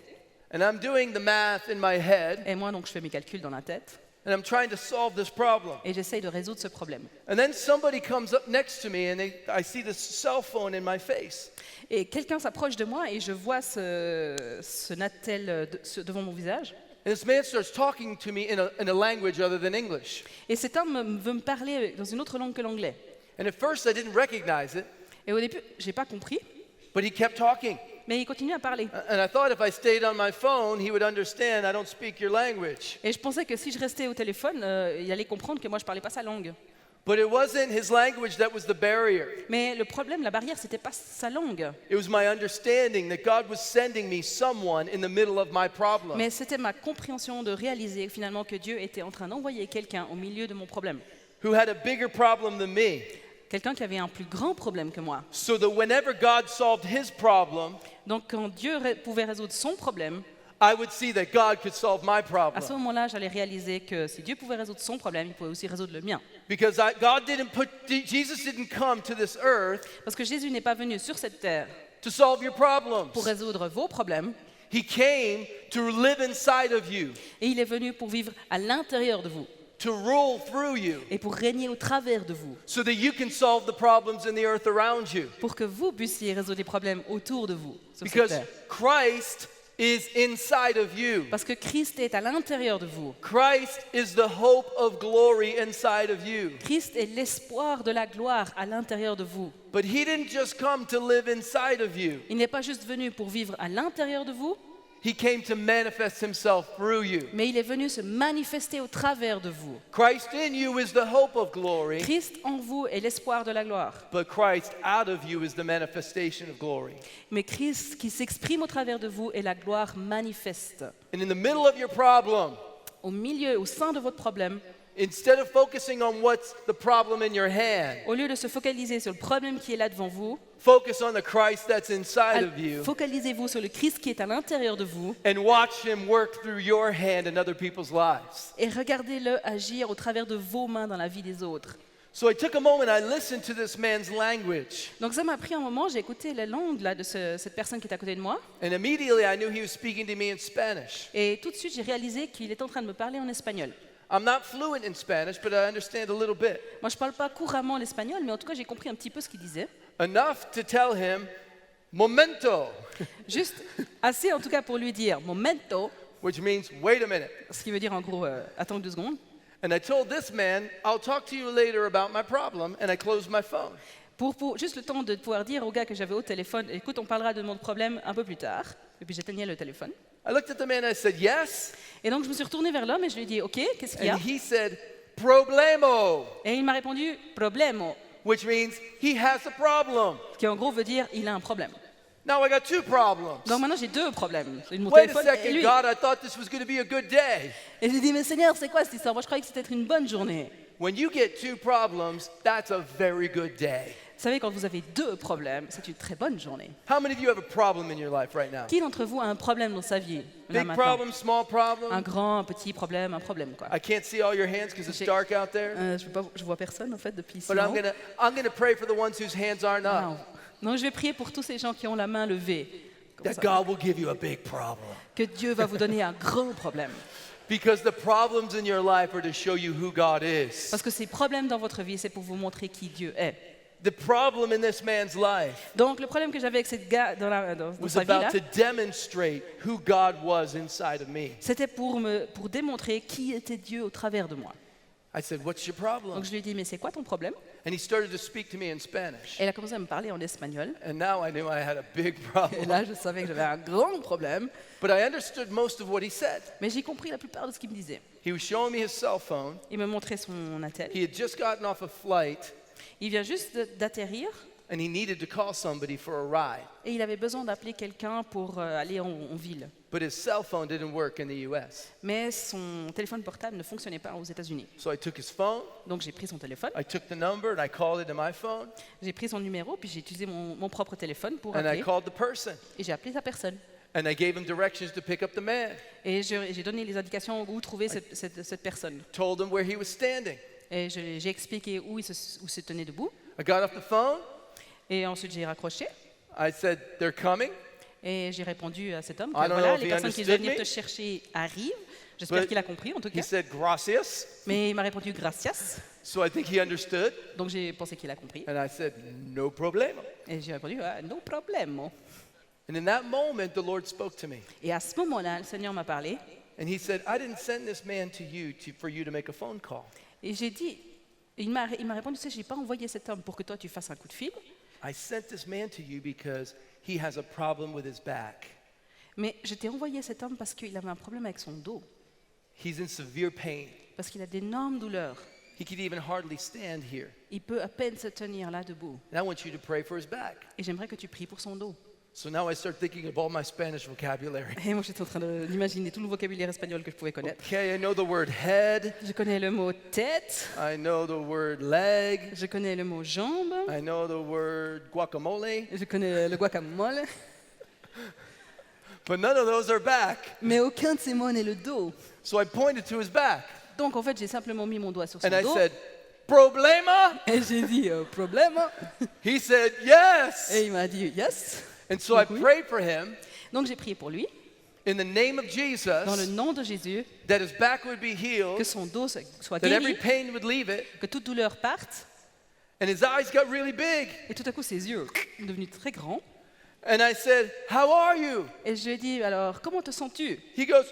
And I'm doing the math in my head, Et moi, donc, je fais mes calculs dans la tête and I'm trying to solve this problem. et j'essaye de résoudre ce problème. And then somebody comes up next to me, and I see this cell phone in my face. Et quelqu'un s'approche de moi et je vois ce Natel devant mon visage. And this man starts talking to me in a language other than English. Et cet homme veut me parler dans une autre langue que l'anglais. And at first I didn't recognize it, Et au début, j'ai pas compris, but he kept talking. Mais il continuait à parler. And I thought if I stayed on my phone, he would understand I don't speak your language. Et je pensais que si je restais au téléphone, il allait comprendre que moi je parlais pas sa langue. But it wasn't his language that was the barrier. Mais le problème, la barrière, c'était pas sa langue. It was my understanding that God was sending me someone in the middle of my problem. Mais c'était ma compréhension de réaliser finalement que Dieu était en train d'envoyer quelqu'un au milieu de mon problème. Who had a bigger problem than me. Quelqu'un qui avait un plus grand problème que moi. So that whenever God solved his problem, Donc quand Dieu pouvait résoudre son problème, I would see that God could solve my à ce problem. moment-là, j'allais réaliser que si Dieu pouvait résoudre son problème, il pouvait aussi résoudre le mien. Because Jesus didn't come to this earth Parce que Jésus n'est pas venu sur cette terre to solve your problems. pour résoudre vos problèmes, He came to live inside of you, et il est venu pour vivre à l'intérieur de vous to rule through you, et pour régner au travers de vous, so that you can solve the problems in the earth around you. pour que vous puissiez résoudre les problèmes autour de vous sur cette Because terre. Christ is inside of you. Parce que Christ est à l'intérieur de vous. Christ is the hope of glory inside of you. Christ est l'espoir de la gloire à l'intérieur de vous. But he didn't just come to live inside of you. Il n'est pas juste venu pour vivre à l'intérieur de vous, He came to manifest himself through you. mais il est venu se manifester au travers de vous. Christ in you is the hope of glory, Christ en vous est l'espoir de la gloire. but Christ out of you is the manifestation of glory. Mais Christ qui s'exprime au travers de vous est la gloire manifeste. And in the middle of your problem, Au milieu, au sein de votre problème, instead of focusing on what's the problem in your hand, au lieu de se focaliser sur le problème qui est là devant vous, focus on the Christ that's inside of you focalisez-vous sur le Christ qui est à l'intérieur de vous and watch him work through your hand in other people's lives. et regardez-le agir au travers de vos mains dans la vie des autres. So I took a moment, I listened to this man's language, Donc ça m'a pris un moment, j'ai écouté la langue là, de cette personne qui est à côté de moi, and immediately I knew he was speaking to me in Spanish. et tout de suite j'ai réalisé qu'il est en train de me parler en espagnol. I'm not fluent in Spanish, but I understand a little bit. Moi je ne parle pas couramment l'espagnol, mais en tout cas j'ai compris un petit peu ce qu'il disait. Enough to tell him, momento, Juste assez en tout cas pour lui dire momento, which means wait a minute. ce qui veut dire en gros attends 2 secondes. And I told this man, I'll talk to you later about my problem, and I closed my phone. Pour juste le temps de pouvoir dire au gars que j'avais au téléphone, écoute, on parlera de mon problème un peu plus tard. Et puis j'éteignais le téléphone. I looked at the man and I said, yes. Et donc je me suis retournée vers l'homme et je lui ai dit, ok, qu'est-ce qu'il y a? And he said, problemo, Et il m'a répondu, problemo, which means he has a problem. qui en gros veut dire, il a un problème. Now I got 2 problems. Donc maintenant j'ai 2 problèmes, mon Wait a téléphone et second, lui. God, I thought this was going to be a good day. Et j'ai dit, mais Seigneur, c'est quoi cette histoire? Moi je croyais que c'était une bonne journée. When you get 2 problems, that's a very good day. Vous savez, quand vous avez 2 problèmes, c'est une très bonne journée. How many of you have a problem in your life right now? Qui d'entre vous a un problème dans sa vie là Big maintenant? problem, small Un problem? grand, un petit problème, un problème quoi. I can't see all your hands because it's dark out there. Je vois personne en fait depuis ici. But en haut. I'm gonna pray for the ones whose hands aren't Non. up. Non, je vais prier pour tous ces gens qui ont la main levée. Comme That ça. God will give you a big problem. Que Dieu va vous donner un grand problème. Because the problems in your life are to show you who God is. Parce que ces problèmes dans votre vie, c'est pour vous montrer qui Dieu est. The problem in this man's life Donc le problème que j'avais avec cette gars dans was sa vie là, about to demonstrate who God was inside of me. c'était pour démontrer qui était Dieu au travers de moi. I said, what's your problem? Donc je lui ai dit, mais c'est quoi ton problème? And he started to speak to me in Spanish. Et il a commencé à me parler en espagnol. And now I knew I had a big Et problem. là, je savais que j'avais un grand problème. But I understood most of what he said. Mais j'ai compris la plupart de ce qu'il me disait. He was showing me his cell phone. Il me montrait son attel. He had just gotten off a flight Il vient juste d'atterrir and he needed to call somebody for a ride. et il avait besoin d'appeler quelqu'un pour aller en ville. But his cell phone didn't work in the US. Mais son téléphone portable ne fonctionnait pas aux États-Unis. So I took his phone, Donc j'ai pris son téléphone, I took the number, and I called it to my phone, j'ai pris son numéro, puis j'ai utilisé mon propre téléphone pour and I appeler. called the person. Et j'ai appelé sa personne. And I gave him directions to pick up the man. Et j'ai donné les indications où trouver cette personne. Told him where he was standing. Et j'ai expliqué où il se tenait debout. I got off the phone. Et ensuite j'ai raccroché. I said, they're coming. Et j'ai répondu à cet homme que I don't know voilà, if les he personnes qui understood veulent venir me, te chercher arrivent. J'espère but qu'il a compris en tout He cas. said, gracias. Mais il m'a répondu gracias. So I think he understood. Donc j'ai pensé qu'il a compris. And I said, no problema. Et j'ai répondu ah, no problème. And in that moment, the Lord spoke to me. Et à ce moment-là, le Seigneur m'a parlé. And he said, I didn't send this man to you for you to make a phone call. Et j'ai dit, il m'a répondu, tu sais, je n'ai pas envoyé cet homme pour que toi tu fasses un coup de fil. I sent this man to you because he has a problem with his back. Mais je t'ai envoyé cet homme parce qu'il avait un problème avec son dos, He's in severe pain. parce qu'il a d'énormes douleurs. He could even hardly stand here. Il peut à peine se tenir là debout. And I want you to pray for his back. Et j'aimerais que tu pries pour son dos. So now I start thinking of all my Spanish vocabulary. Et moi, j'étais en train d'imaginer tout le vocabulaire espagnol que je pouvais connaître. Okay, I know the word head. Je connais le mot tête, I know the word leg. je connais le mot jambe, I know the word guacamole. je connais le guacamole, But none of those are back. mais aucun de ces mots n'est le dos. So I pointed to his back. Donc en fait, j'ai simplement mis mon doigt sur son And I dos said, Problema? et j'ai dit problème. He said, yes. Et il m'a dit yes. And so I Oui. prayed for him Donc j'ai prié pour lui, in the name of dans le Jesus, nom de Jésus, that his back would be que healed, son dos soit that every guéri, pain would leave it, que toute douleur parte. and his eyes got really big. Et tout à coup, ses yeux sont devenus très grands. And I said, how are you? Et je lui ai dit, alors, comment te sens-tu? He goes,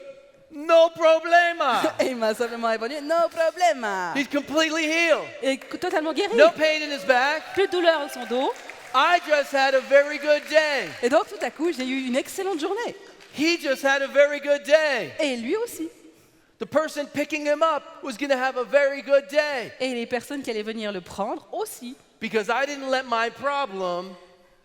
no problema. Et il m'a simplement répondu, no problema. He's completely healed. Et totalement guéri. No pain in his back. Plus de douleur dans son dos. I just had a very good day. Et donc, tout à coup, j'ai eu une excellente journée. He just had a very good day. Et lui aussi. The person picking him up was going to have a very good day Et les personnes qui allaient venir le prendre aussi. because I didn't let my problem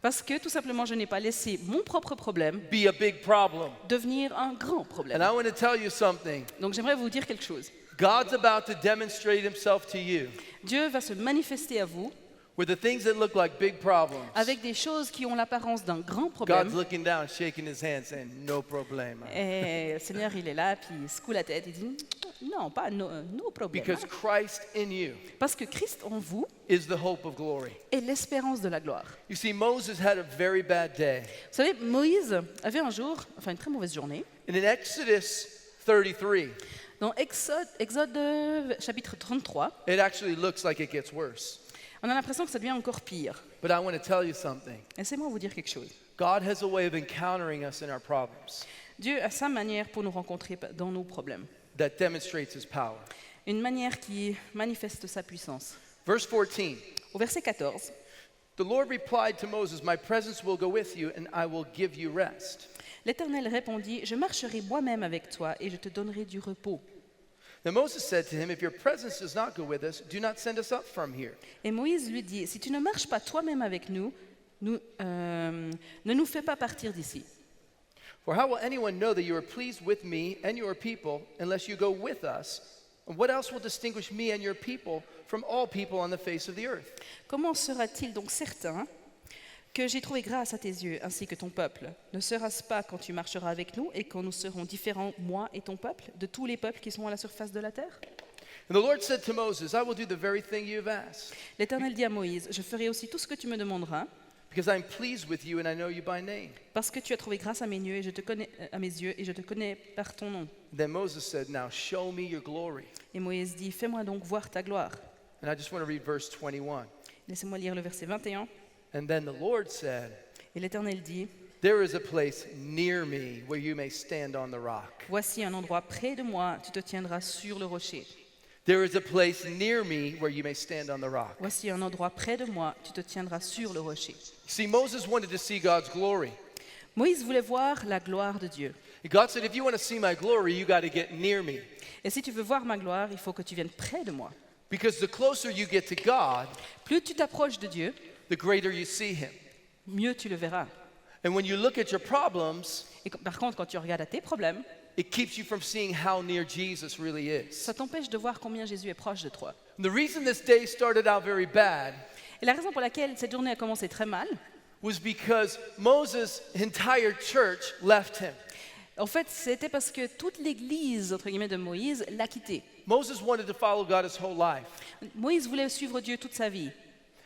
Parce que tout simplement, je n'ai pas laissé mon propre problème be a big problem. devenir un grand And problème. I want to tell you something. Donc j'aimerais vous dire quelque chose. God's about to demonstrate himself to you Dieu va se manifester à vous with the things that look like big problems. avec des choses qui ont l'apparence d'un grand God's problème. looking down, shaking his hand, saying, no problema. Et le Seigneur, il est là, puis il secoue la tête, il dit non, pas no problème. Because Christ in you Parce que Christ en vous is the hope of glory. est l'espérance de la gloire. You see, Moses had a very bad day. Vous savez, Moïse avait un jour, enfin une très mauvaise journée. And in Exodus 33, Dans Exode chapitre 33, it actually looks like it gets worse. on a l'impression que ça devient encore pire. But I want to tell you something. Laissez-moi vous dire quelque chose. God has a way of encountering us in our problems Dieu a sa manière pour nous rencontrer dans nos problèmes. that demonstrates his power. Une manière qui manifeste sa puissance. Verse 14, Au verset 14, the Lord replied to Moses, my presence will go with you and I will give you rest. l'Éternel répondit, je marcherai moi-même avec toi et je te donnerai du repos. Then Moses said to him, if your presence does not go with us, do not send us up from here. Et Moïse lui dit, si tu ne marches pas toi-même avec nous, ne nous fais pas partir d'ici. For how will anyone know that you are pleased with me and your people unless you go with us? And what else will distinguish me and your people from all people on the face of the earth? Comment sera-t-il donc certain que j'ai trouvé grâce à tes yeux ainsi que ton peuple? Ne sera-ce pas quand tu marcheras avec nous et quand nous serons différents, moi et ton peuple, de tous les peuples qui sont à la surface de la terre? And the Lord said to Moses, I will do the very thing you have asked, L'Éternel dit à Moïse, je ferai aussi tout ce que tu me demanderas, because I am pleased with you and I know you by name. parce que tu as trouvé grâce à mes yeux et je te connais, à mes yeux et je te connais par ton nom. Then Moses said, now show me your glory. Et Moïse dit, fais-moi donc voir ta gloire. And I just want to read verse 21. Laissez-moi lire le verset 21. And then the Lord said, Et l'Éternel dit, there is a place near me where you may stand on the rock. voici un endroit près de moi, tu te tiendras sur le rocher. There is a place near me where you may stand on the rock. Voici un endroit près de moi, tu te tiendras sur le rocher. See, Moses wanted to see God's glory. Moïse voulait voir la gloire de Dieu. And God said, if you want to see my glory, you got to get near me. Et si tu veux voir ma gloire, il faut que tu viennes près de moi. Because the closer you get to God, Plus tu t'approches de Dieu, the greater you see him. mieux tu le verras. And when you look at your problems, Et par contre, quand tu regardes à tes problèmes, it keeps you from seeing how near Jesus really is. ça t'empêche de voir combien Jésus est proche de toi. And the reason this day started out very bad Et la raison pour laquelle cette journée a commencé très mal, was because Moses' entire church left him. en fait, c'était parce que toute l'église, entre guillemets, de Moïse l'a quitté. Moses wanted to follow God his whole life. Moïse voulait suivre Dieu toute sa vie.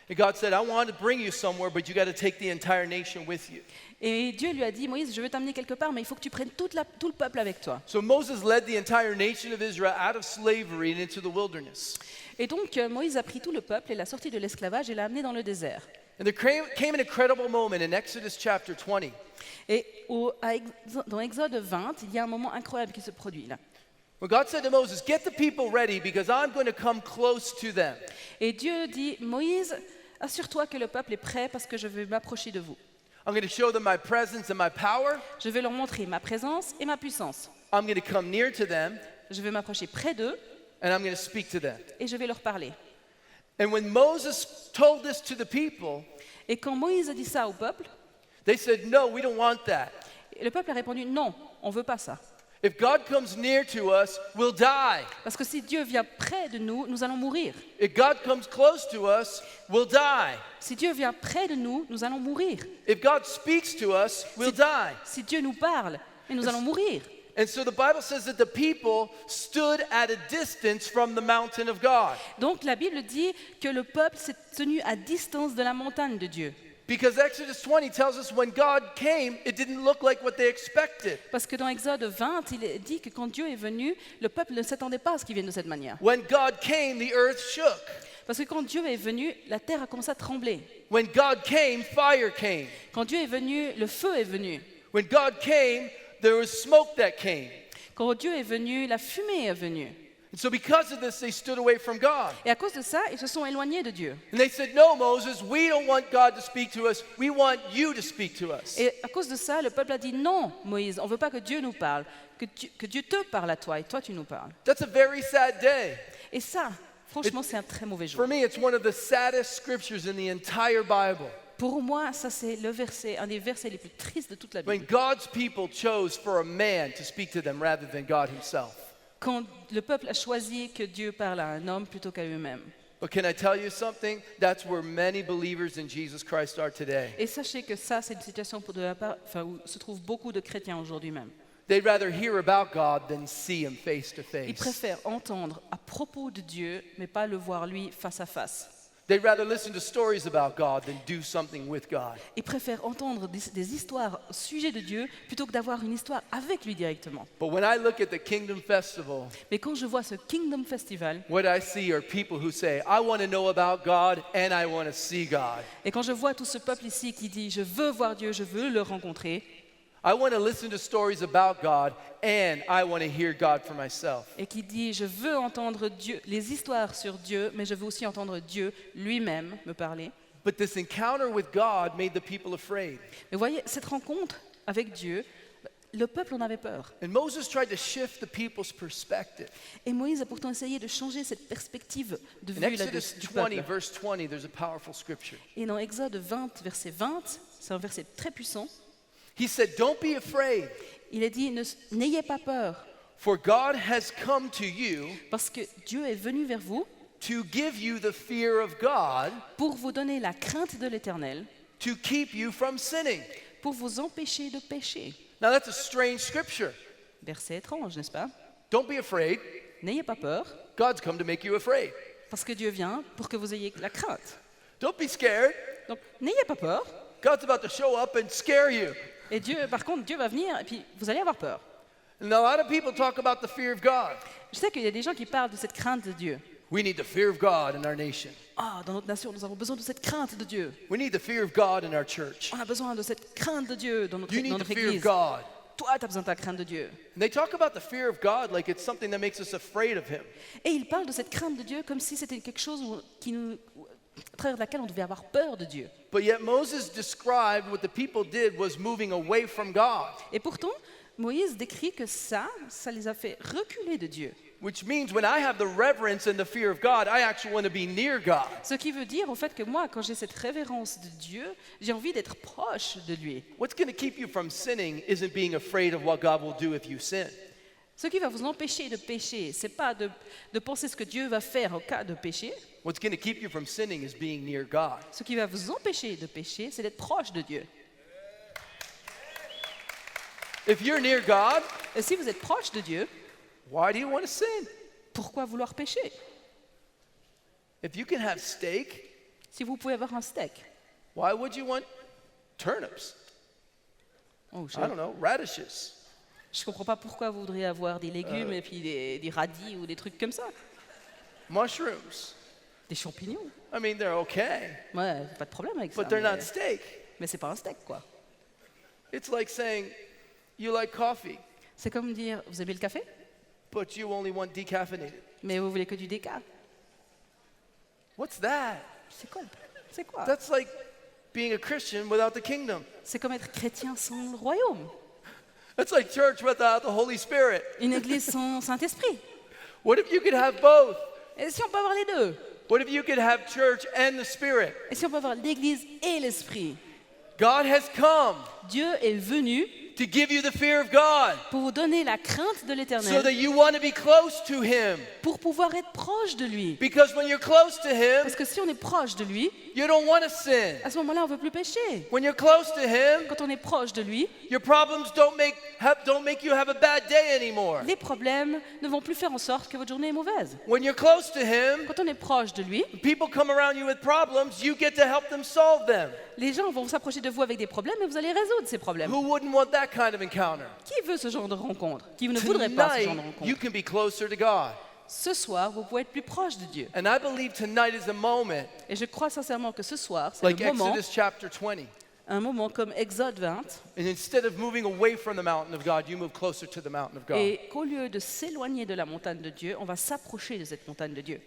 And God said, I want to bring you somewhere, but you got to take the entire nation with you. Et Dieu lui a dit, Moïse, je veux t'amener quelque part, mais il faut que tu prennes tout le peuple avec toi. So Moses led the entire nation of Israel out of slavery and into the wilderness. Et donc, Moïse a pris tout le peuple et l'a sorti de l'esclavage et l'a amené dans le désert. And there came an incredible moment in Exodus chapter 20. Et dans Exode 20, il y a un moment incroyable qui se produit là. When God said to Moses, get the people ready because I'm going to come close to them. Et Dieu dit, Moïse, assure-toi que le peuple est prêt parce que je vais m'approcher de vous. I'm going to show them my presence and my power. Je vais leur montrer ma présence et ma puissance. I'm going to come near to them, Je vais m'approcher près d'eux and I'm going to speak to them. et je vais leur parler. And when Moses told this to the people, Et quand Moïse a dit ça au peuple, they said, "No, we don't want that. le peuple a répondu non, on veut pas ça. If God comes near to us, we'll die. Parce que si Dieu vient près de nous, nous allons mourir. If God comes close to us, we'll die. Si Dieu vient près de nous, nous allons mourir. If God speaks to us, we'll die." Si Dieu nous parle, mais nous allons mourir. And so the Bible says that the people stood at a distance from the mountain of God. Donc la Bible dit que le peuple s'est tenu à distance de la montagne de Dieu. Because Exodus 20 tells us when God came, it didn't look like what they expected. Parce que dans Exode 20, il est dit que quand Dieu est venu, le peuple ne s'attendait pas à ce qu'il vienne de cette manière. When God came, the earth shook. Parce que quand Dieu est venu, la terre a commencé à trembler. When God came, fire came. Quand Dieu est venu, le feu est venu. When God came, there was smoke that came. Quand Dieu est venu, la fumée est venue. And so because of this, they stood away from God. Et à cause de ça, ils se sont éloignés de Dieu. And they said, "No, Moses, we don't want God to speak to us. We want you to speak to us." Et à cause de ça, le peuple a dit non, Moïse, on ne veut pas que Dieu nous parle, que Dieu te parle à toi et toi tu nous parles. That's a very sad day. Et ça, franchement, c'est un très mauvais jour. For me, it's one of the saddest scriptures in the entire Bible. Pour moi, ça c'est le verset, un des versets les plus tristes de toute la When Bible. God's people chose for a man to speak to them rather than God himself. Quand le peuple a choisi que Dieu parle à un homme plutôt qu'à lui-même. But can I tell you something? That's where many believers in Jesus Christ are today. Et sachez que ça, c'est une situation où se trouvent beaucoup de chrétiens aujourd'hui même. They'd rather hear about God than see him face to Ils face. préfèrent entendre à propos de Dieu, mais pas le voir lui face à face. They'd rather listen to stories about God than do something with God. Ils préfèrent entendre des histoires au sujet de Dieu plutôt que d'avoir une histoire avec lui directement. But when I look at the Kingdom Festival, Mais quand je vois ce Kingdom Festival, what I see are people who say, "I want to know about God and I want to see God. et quand je vois tout ce peuple ici qui dit « Je veux voir Dieu, je veux le rencontrer », I want to listen to stories about God and I want to hear God for myself." et qui dit « Je veux entendre Dieu, les histoires sur Dieu, mais je veux aussi entendre Dieu lui-même me parler ». But this encounter with God made the people afraid. Mais voyez, cette rencontre avec Dieu, le peuple en avait peur. And Moses tried to shift the people's perspective. Et Moïse a pourtant essayé de changer cette perspective de In vue là, Exodus du 20, peuple. verse 20, there's a powerful scripture. Et dans Exode 20, verset 20, c'est un verset très puissant, He said, "Don't be afraid, il est dit « N'ayez pas peur, for God has come to you parce que Dieu est venu vers vous to give you the fear of God, pour vous donner la crainte de l'Éternel, to keep you from sinning." pour vous empêcher de pécher. Now that's a strange scripture. Verset étrange, n'est-ce pas? Don't be afraid. N'ayez pas peur, God's come to make you afraid. parce que Dieu vient pour que vous ayez la crainte. Don't be scared. Donc, n'ayez pas peur. God's about to show up and scare you. Et Dieu, par contre, Dieu va venir et puis vous allez avoir peur. And a lot of people talk about the fear of God. Je sais qu'il y a des gens qui parlent de cette crainte de Dieu. We need the fear of God in our nation. Ah, dans notre nation, nous avons besoin de cette crainte de Dieu. We need the fear of God in our church. On a besoin de cette crainte de Dieu dans notre, You dans need the notre fear of église. God. Toi, tu as besoin de ta crainte de Dieu. And they talk about the fear of God like it's something that makes us afraid of him. Et ils parlent de cette crainte de Dieu comme si c'était quelque chose à travers laquelle on devait avoir peur de Dieu. But yet Moses described what the people did was moving away from God, Et pourtant, Moïse décrit que ça les a fait reculer de Dieu. which means when I have the reverence and the fear of God, I actually want to be near God. Ce qui veut dire, en fait, que moi, quand j'ai cette révérence de Dieu, j'ai envie d'être proche de lui. What's going to keep you from sinning isn't being afraid of what God will do if you sin. Ce qui va vous empêcher de pécher, c'est pas de penser ce que Dieu va faire au cas de péché. What's going to keep you from sinning is being near God. Ce qui va vous empêcher de pécher, c'est d'être proche de Dieu. If you're near God, Et si vous êtes proche de Dieu, why do you want to sin? pourquoi vouloir pécher? If you can have steak, Si vous pouvez avoir un steak, why would you want turnips? oh, je I don't know, radishes. ne comprends pas pourquoi vous voudriez avoir des légumes et puis des radis ou des trucs comme ça. Mushrooms. Des champignons. I mean, they're okay, Ouais, pas de problème avec ça. but they're Mais, not steak. mais c'est pas un steak, quoi. It's like saying you like coffee, C'est comme dire, vous aimez le café, but you only want decaffeinated. mais vous voulez que du déca. What's that? C'est quoi? C'est quoi? That's like being a Christian without the kingdom. C'est comme être chrétien sans le royaume. That's like church without the Holy Spirit. Une église sans Saint-Esprit. What if you could have both? Et si on peut avoir les deux? What if you could have church and the Spirit? Et si on peut avoir l'église et l'esprit? God has come Dieu est venu to give you the fear of God pour vous donner la crainte de so l'éternel, that you want to be close to Him. pour pouvoir être proche de lui. Because when you're close to Him, Parce que si on est proche de lui, you don't want to sin. à ce moment-là, on ne veut plus pécher. When you're close to Him, Quand on est proche de lui, your problems don't make you have a bad day anymore. les problèmes ne vont plus faire en sorte que votre journée est mauvaise. When you're close to Him, Quand on est proche de lui, people come around you with problems, you get to help them solve them. les gens vont s'approcher de vous avec des problèmes et vous allez résoudre ces problèmes. Who wouldn't want that kind of encounter? Qui veut ce genre de rencontre? Qui ne voudrait pas ce genre de Tonight, you rencontre? can be closer to God. Ce soir, vous pouvez être plus proche de Dieu. And I believe tonight is a moment Et je crois sincèrement que ce soir, c'est like le moment, Exodus chapter 20. un moment comme Exode 20, And instead of moving away from the mountain of God, you move closer to the mountain of God. et qu'au lieu de s'éloigner de la montagne de Dieu, on va s'approcher de cette montagne de Dieu.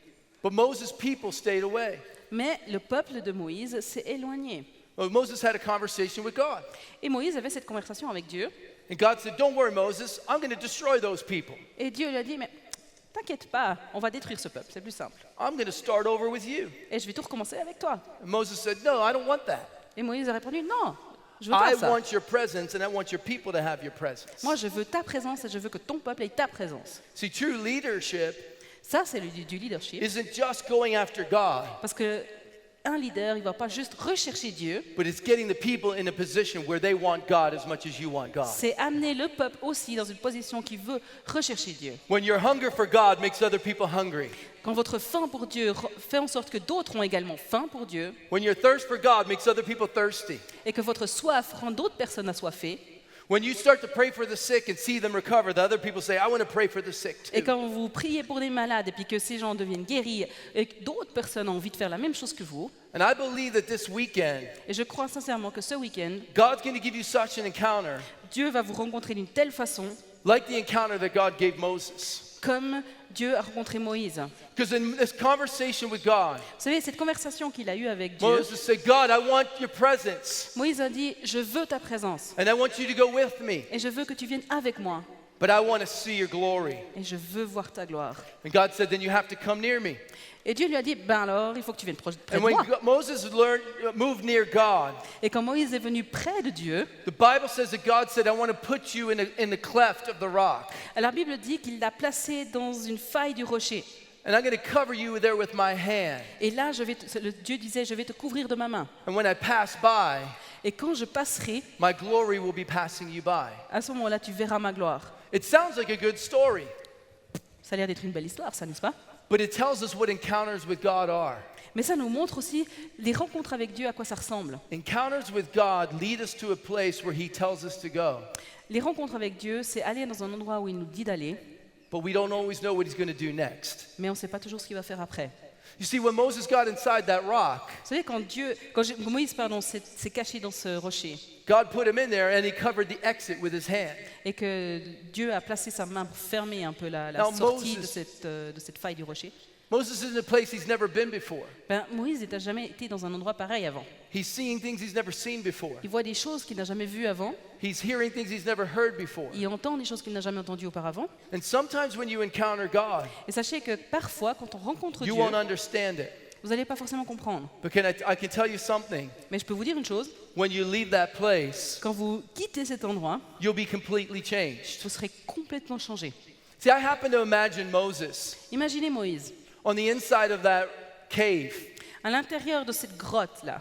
But Moses' people stayed away. Mais le peuple de Moïse s'est éloigné. Well, Moses had a conversation with God. Et Moïse avait cette conversation avec Dieu. And God said, "Don't worry, Moses, I'm going to destroy those people. Et Dieu lui a dit, mais t'inquiète pas, on va détruire ce peuple, c'est plus simple. I'm going to start over with you." Et je vais tout recommencer avec toi. And Moses said, "No, I don't want that. Et Moïse a répondu, non, je veux I pas ça. want your presence and I want your people to have your presence." Moi, je veux ta présence et je veux que ton peuple ait ta présence. See, true leadership Ça, c'est du leadership. isn't just going after God, Parce que un leader, il ne va pas juste rechercher Dieu, but it's getting the people in a position where they want God as much as you want God. c'est amener le peuple aussi dans une position qui veut rechercher Dieu. When your hunger for God makes other people hungry, Quand votre faim pour Dieu fait en sorte que d'autres ont également faim pour Dieu, when your thirst for God makes other people thirsty, et que votre soif rend d'autres personnes assoiffées, when you start to pray for the sick and see them recover, the other people say, "I want to pray for the sick et too." quand vous priez pour des malades et puis que ces gens deviennent guéris et que d'autres personnes ont envie de faire la même chose que vous, And I believe that this weekend, et je crois sincèrement que ce week-end, God's going to give you such an encounter, Dieu va vous rencontrer d'une telle façon like the encounter that God gave Moses. comme Dieu a rencontré Moïse. Because in this conversation with God, Vous savez, cette conversation qu'il a eue avec Dieu, Moses said, "God, I want your presence, Moïse a dit, je veux ta présence and I want you to go with me, et je veux que tu viennes avec moi but I want to see your glory." et je veux voir ta gloire. And God said, "Then you have to come near me." Et Dieu lui a dit, ben alors, il faut que tu viennes près And de when moi. Moses moved near God, Et quand Moïse est venu près de Dieu, the Bible says that God said, "I want to put you in the cleft of the rock, la Bible dit qu'il l'a placé dans une faille du rocher. and I'm going to cover you there with my hand. Et là, Dieu disait, je vais te couvrir de ma main. And when I pass by, Et quand je passerai, my glory will be passing you by." à ce moment-là, tu verras ma gloire. It sounds like a good story, Ça a l'air d'être une belle histoire, ça, n'est-ce pas? but it tells us what encounters with God are. Mais ça nous montre aussi les rencontres avec Dieu, à quoi ça ressemble. Encounters with God lead us to a place where He tells us to go, Les rencontres avec Dieu, c'est aller dans un endroit où il nous dit d'aller, but we don't always know what He's going to do next. mais on ne sait pas toujours ce qu'il va faire après. You see, when Moses got inside that rock, Vous savez, quand Moïse s'est caché dans ce rocher God put him in there and He covered the exit with His hand. et que Dieu a placé sa main pour fermer un peu la Now, sortie Moses- de cette faille du rocher, Moses is in a place he's never been before. ben, Moïse n'a jamais été dans un endroit pareil avant. He's seeing things he's never seen before. Il voit des choses qu'il n'a jamais vues avant, He's hearing things he's never heard before. il entend des choses qu'il n'a jamais entendues auparavant. And sometimes when you encounter God, Et sachez que parfois, quand on rencontre you Dieu, won't understand it. vous n'allez pas forcément comprendre. But I can tell you something. Mais je peux vous dire une chose, When you leave that place, quand vous quittez cet endroit, you'll be completely changed. vous serez complètement changé. See, I happen to imagine Moses Imaginez Moïse, on the inside of that cave, à l'intérieur de cette grotte-là.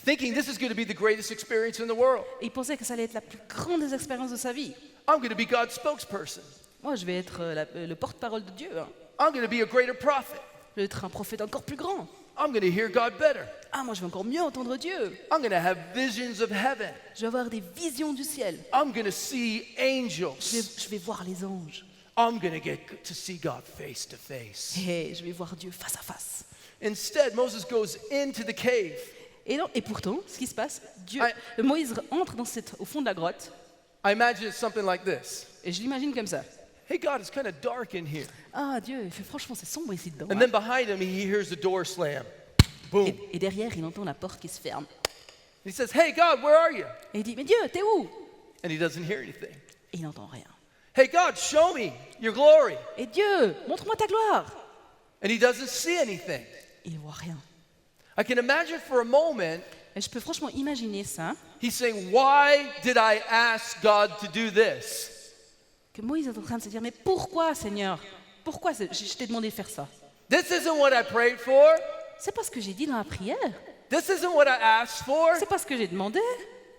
thinking this is going to be the greatest experience in the world. Et il pensait que ça allait être la plus grande des expériences de sa vie. I'm going to be God's spokesperson. Moi, je vais être le porte-parole de Dieu. Hein. I'm going to be a greater prophet. Je vais être un prophète encore plus grand. I'm going to hear God better. Ah, moi, je vais encore mieux entendre Dieu. I'm going to have visions of heaven. Je vais avoir des visions du ciel. I'm going to see angels. Je vais voir les anges. I'm going to get to see God face to face. Et je vais voir Dieu face à face. Instead, Moses goes into the cave. Et pourtant, ce qui se passe, I- Moïse entre au fond de la grotte, I imagine it's something like this. et je l'imagine comme ça. Hey, God, it's kind of dark in here. Ah, Dieu, il fait, franchement, c'est sombre ici dedans. And hein. then behind him, he hears the door slam. Boom. Et derrière, il entend la porte qui se ferme. He says, hey, God, where are you? Et il dit, mais Dieu, t'es où? And he doesn't hear anything. Et il n'entend rien. Hey, God, show me your glory. Et Dieu, montre-moi ta gloire. And he doesn't see anything. Il ne voit rien. I can imagine for a moment, Et je peux franchement imaginer ça, he's saying, why did I ask God to do this? que Moïse est en train de se dire, mais pourquoi Seigneur? Pourquoi je t'ai demandé de faire ça? This isn't what I prayed for. C'est pas ce que j'ai dit dans la prière. This isn't what I asked for. C'est pas ce que j'ai demandé.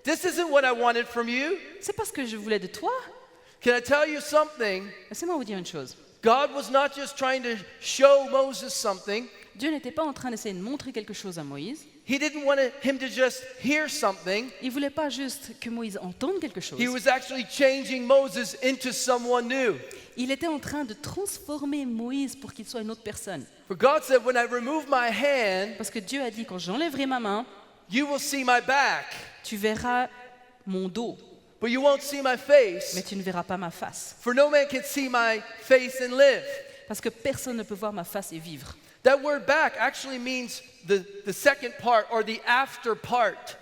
This isn't what I wanted from you. C'est pas ce que je voulais de toi. Can I tell you something? Laissez-moi vous dire une chose. God was not just trying to show Moses something. Dieu n'était pas en train d'essayer de montrer quelque chose à Moïse. He didn't want him to just hear something. Il voulait pas juste que Moïse entende quelque chose. He was actually changing Moses into someone new. Il était en train de transformer Moïse pour qu'il soit une autre personne. For God said, when I remove my hand, Parce que Dieu a dit, quand j'enlèverai ma main, you will see my back, tu verras mon dos, but you won't see my mais face. tu ne verras pas ma face. For no man can see my face and live. Parce que personne ne peut voir ma face et vivre. That word back actually means the second part or the after part.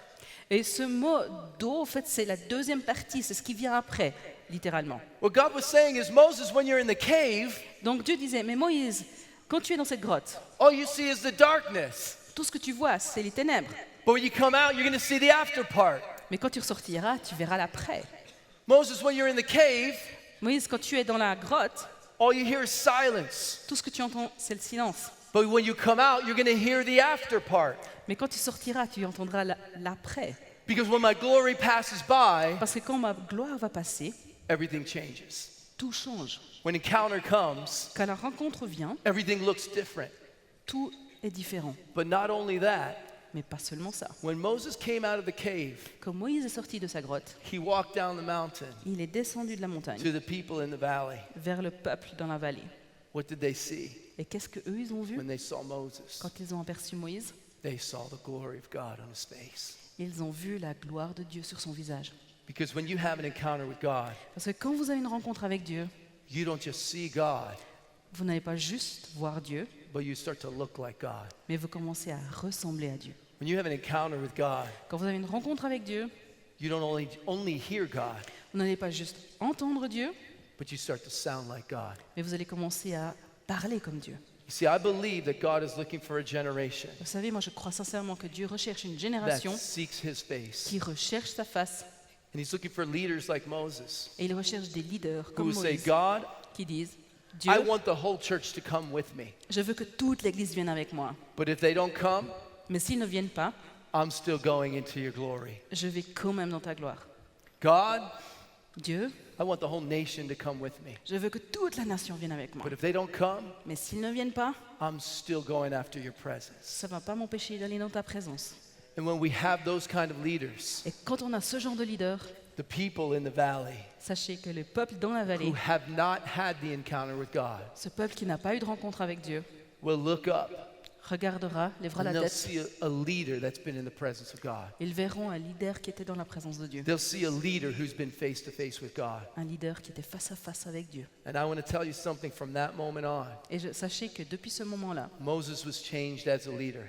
Et ce mot dos, en fait, c'est la deuxième partie, c'est ce qui vient après, littéralement. What God was saying is, Moses, when you're in the cave, Donc Dieu disait, mais Moïse, quand tu es dans cette grotte, all you see is the darkness. tout ce que tu vois, c'est les ténèbres. But when you come out, you're going to see the after part. Mais quand tu ressortiras, tu verras l'après. Moses, when you're in the cave, Moïse, quand tu es dans la grotte, all you hear is silence. tout ce que tu entends, c'est le silence. But when you come out, you're going to hear the after part. Mais quand tu sortiras, tu entendras l'après. Because when my glory passes by, Parce que quand ma gloire va passer, everything changes. tout change. When encounter comes, Quand la rencontre vient, everything looks different. tout est différent. But not only that, Mais pas seulement ça. when Moses came out of the cave, Quand Moïse est sorti de sa grotte, he walked down the mountain il est descendu de la montagne to the people in the valley. vers le peuple dans la vallée. What did they see Et qu'est-ce qu'eux, ils ont vu when they saw Moses? quand ils ont aperçu Moïse? They saw the glory of God on his face. Ils ont vu la gloire de Dieu sur son visage. Because when you have an encounter with God, Parce que quand vous avez une rencontre avec Dieu, you don't just see God, vous n'allez pas juste voir Dieu, but you start to look like God. mais vous commencez à ressembler à Dieu. When you have an encounter with God, Quand vous avez une rencontre avec Dieu, you don't only hear God, vous n'allez pas juste entendre Dieu, but you start to sound like God. mais vous allez commencer à parler comme Dieu. You see, I believe that God is looking for a generation Vous savez, moi je crois sincèrement que Dieu recherche une that génération seeks his face. qui recherche sa face And he's looking for leaders like Moses et il recherche des leaders who comme will say, Moïse God, qui disent Dieu, I want the whole church to come with me. je veux que toute l'église vienne avec moi. But if they don't come, Mais s'ils ne viennent pas, I'm still going into your glory. je vais quand même dans ta gloire. God, Dieu, I want the whole nation to come with me. je veux que toute la nation vienne avec moi. But if they don't come, Mais s'ils ne viennent pas, I'm still going after your presence. ça ne va pas m'empêcher d'aller dans ta présence. And when we have those kind of leaders, Et quand on a ce genre de leader, the people in the valley sachez que le peuple dans la who vallée, have not had the encounter with God ce peuple qui n'a pas eu de rencontre avec Dieu, will look up regardera, lèvera and la they'll tête. see a leader that's been in the presence of God. Ils verront un leader qui était dans la présence de Dieu. They'll see a leader who's been face to face with God. Un leader qui était face à face avec Dieu. And I want to tell you something from that moment on. Et sachez que depuis ce moment-là, Moses was changed as a leader.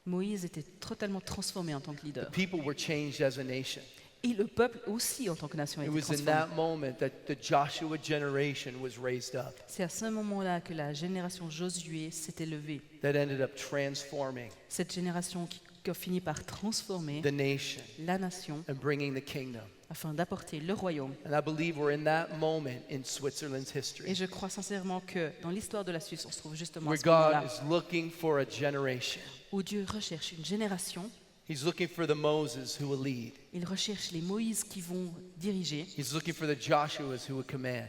Moïse était totalement transformé en tant que leader. People were changed as a nation. Et le peuple aussi en tant que nation It était was in transformé. that moment that the Joshua generation was raised up C'est à ce moment-là que la génération Josué s'est élevée. that ended up transforming Cette génération qui a fini par transformer the nation la nation and bringing the kingdom. afin d'apporter le royaume. And I believe we're in that moment in Switzerland's Et history je crois sincèrement que dans l'histoire de la Suisse, on se trouve justement à where ce moment-là God is looking for a generation. où Dieu recherche une génération. He's looking for the Moses who will lead. Il recherche les Moïse qui vont diriger. He's looking for the Joshuas who will command.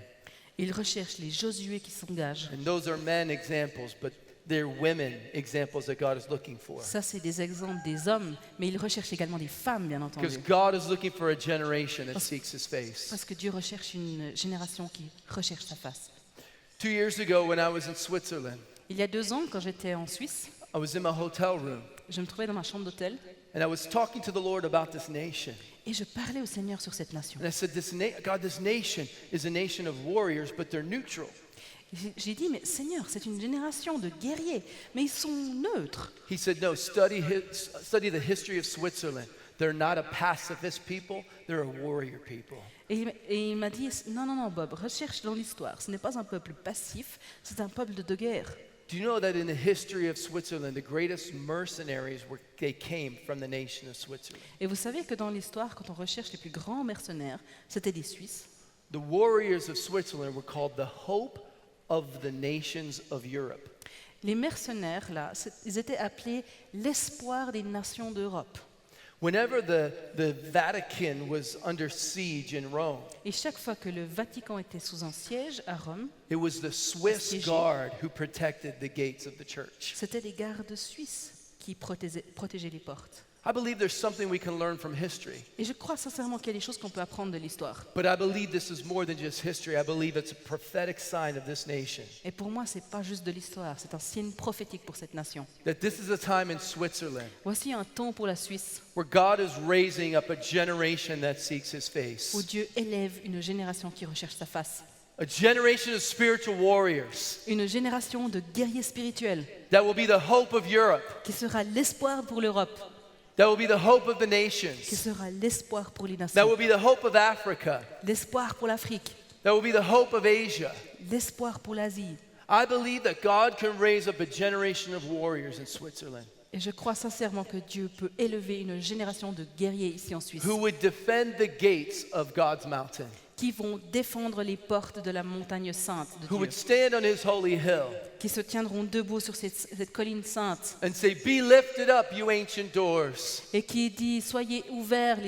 Il recherche les Josué qui s'engagent. And those are men examples, but they're women examples that God is looking for. Ça, c'est des exemples des hommes, mais il recherche également des femmes, bien Because entendu. God is looking for a generation that seeks his face. Parce que Dieu recherche une génération qui recherche sa face. 2 years ago, when I was in Switzerland, Il y a 2 ans, quand j'étais en Suisse, I was in my hotel room je me trouvais dans ma chambre d'hôtel and I was talking to the Lord about this nation. et je parlais au Seigneur sur cette nation. And I said, God, this nation is a nation of warriors, but they're neutral. J'ai dit, mais Seigneur, c'est une génération de guerriers, mais ils sont neutres. He said, no, study the history of Switzerland. They're not a pacifist people, they're a warrior people. Et il m'a dit, non, non, non, Bob, recherche dans l'histoire. Ce n'est pas un peuple passif, c'est un peuple de guerre. Do you know that in the history of Switzerland, the greatest mercenaries they came from the nation of Switzerland? Et vous savez que dans l'histoire, quand on recherche les plus grands mercenaires, c'était des Suisses. The warriors of Switzerland were called the hope of the nations of Europe. Les mercenaires, là, ils étaient appelés l'espoir des nations d'Europe. Whenever the Vatican was under siege in Rome, Et chaque fois que le Vatican était sous un siège à Rome, it was the Swiss Assiégé. guard who protected the gates of the church. c'était les gardes suisses qui protégeaient les portes. I believe there's something we can learn from history. Et je crois sincèrement qu'il y a des choses qu'on peut apprendre de l'histoire. But I believe this is more than just history. I believe it's a prophetic sign of this nation. Et pour moi, ce n'est pas juste de l'histoire, c'est un signe prophétique pour cette nation. That this is a time in Switzerland Voici un temps pour la Suisse where God is raising up a generation that seeks his face. où Dieu élève une génération qui recherche sa face. A generation of spiritual warriors Une génération de guerriers spirituels that will be the hope of Europe, qui sera l'espoir pour l'Europe, that will be the hope of the qui nations, sera l'espoir pour les that nations, will be the hope of Africa, l'espoir pour l'Afrique, that will be the hope of Asia. l'espoir pour l'Asie. I believe that God can raise up a generation of warriors in Switzerland Et je crois sincèrement que Dieu peut élever une génération de guerriers ici en Suisse who would defend the gates of God's mountain, qui vont défendre les portes de la montagne sainte de who Dieu, would stand on his holy hill qui se tiendront debout sur cette colline sainte and say, "Be lifted up, you ancient doors. et qui dit soyez ouverts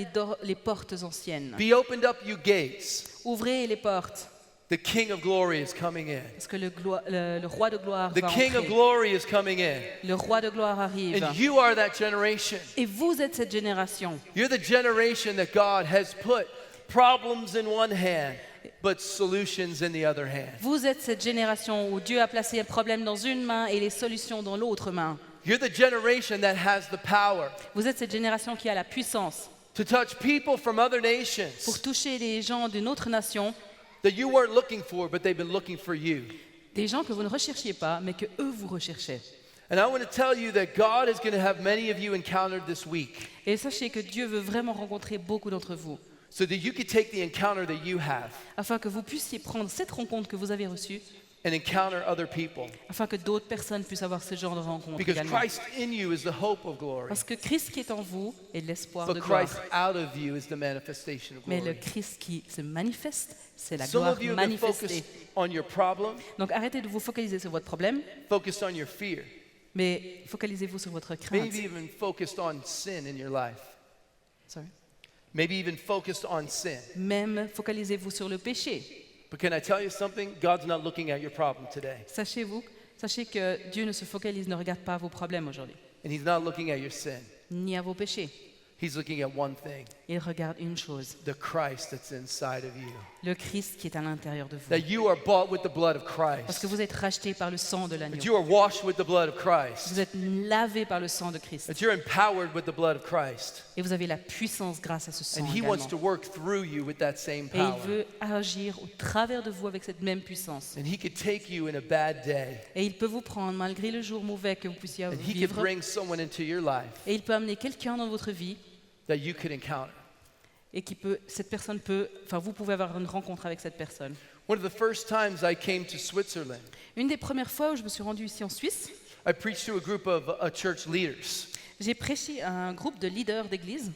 les portes anciennes, Be opened up, you gates. ouvrez les portes The King of glory is coming in. parce que le roi de gloire The va King of entrer. glory is coming in. Le roi de gloire arrive. And you are that generation. Et vous êtes cette génération. You're the generation that God has put problems in one hand, but solutions in the other hand. Vous êtes cette génération où Dieu a placé un problème dans une main et les solutions dans l'autre main. You're the generation that has the power Vous êtes cette génération qui a la puissance to touch people from other pour nations toucher les gens d'une autre nation, that you weren't looking for, but they've been looking for you. des gens que vous ne recherchiez pas, mais que eux vous recherchaient. And I want to tell you that God is going to have many of you encountered this week Et sachez que Dieu veut vraiment rencontrer beaucoup d'entre vous, so that you could take the encounter that you have afin que vous puissiez prendre cette rencontre que vous avez reçue, and encounter other people. afin que d'autres personnes puissent avoir ce genre de rencontre Because également. Christ in you is the hope of glory, Parce que Christ qui est en vous est l'espoir but de gloire. Christ out of you is the manifestation of Mais le glory. Christ qui se manifeste, c'est la Some gloire of you have been focused manifestée. on your problem, Donc arrêtez de vous focaliser sur votre problème, focused on your fear, mais focalisez-vous sur votre crainte. maybe even focused on sin in your life, Sorry. maybe even focused on sin. Même focalisez-vous sur le péché. But can I tell you something? God's not looking at your problem today, Sachez que Dieu ne regarde pas à vos problèmes aujourd'hui, and He's not looking at your sin. ni à vos péchés. He's looking at one thing: Il regarde une chose, the Christ that's inside of you. le Christ qui est à l'intérieur de vous. That you are bought with the blood of Parce que Christ, vous êtes rachetés par le sang de l'agneau. that you are washed with the blood of Christ, Vous êtes lavés par le sang de Christ. that you're empowered with the blood of Christ, Et vous avez la puissance grâce à ce sang and He également. wants to work through you with that same Et il power. veut agir au travers de vous avec cette même puissance. And He could take you in a bad day, Et il peut vous prendre malgré le jour mauvais que vous puissiez and He could vivre. bring someone into your life Et il peut amener quelqu'un dans votre vie that you could encounter. et vous pouvez avoir une rencontre avec cette personne. One of the first times I came to Switzerland, Une des premières fois où je me suis rendue ici en Suisse, I preached to a group of church leaders. j'ai prêché à un groupe de leaders d'église.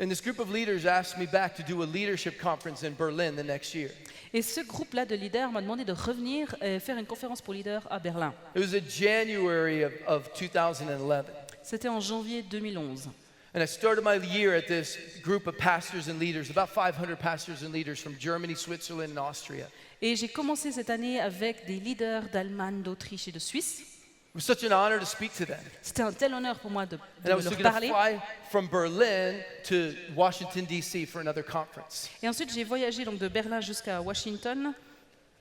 And this group of leaders asked me back to do a leadership conference in Berlin the next year. Et ce groupe-là de leaders m'a demandé de revenir faire une conférence pour leaders à Berlin. It was in January of 2011. C'était en janvier 2011. And I started my year at this group of pastors and leaders, about 500 pastors and leaders from Germany, Switzerland, and Austria. Et j'ai commencé cette année avec des leaders d'Allemagne, d'Autriche et de Suisse. It was such an honor to speak to them. C'était un tel honneur pour moi de And I was leur going to parler. fly from Berlin to Washington, D.C. for another conference. Et ensuite, j'ai voyagé donc de Berlin jusqu'à Washington.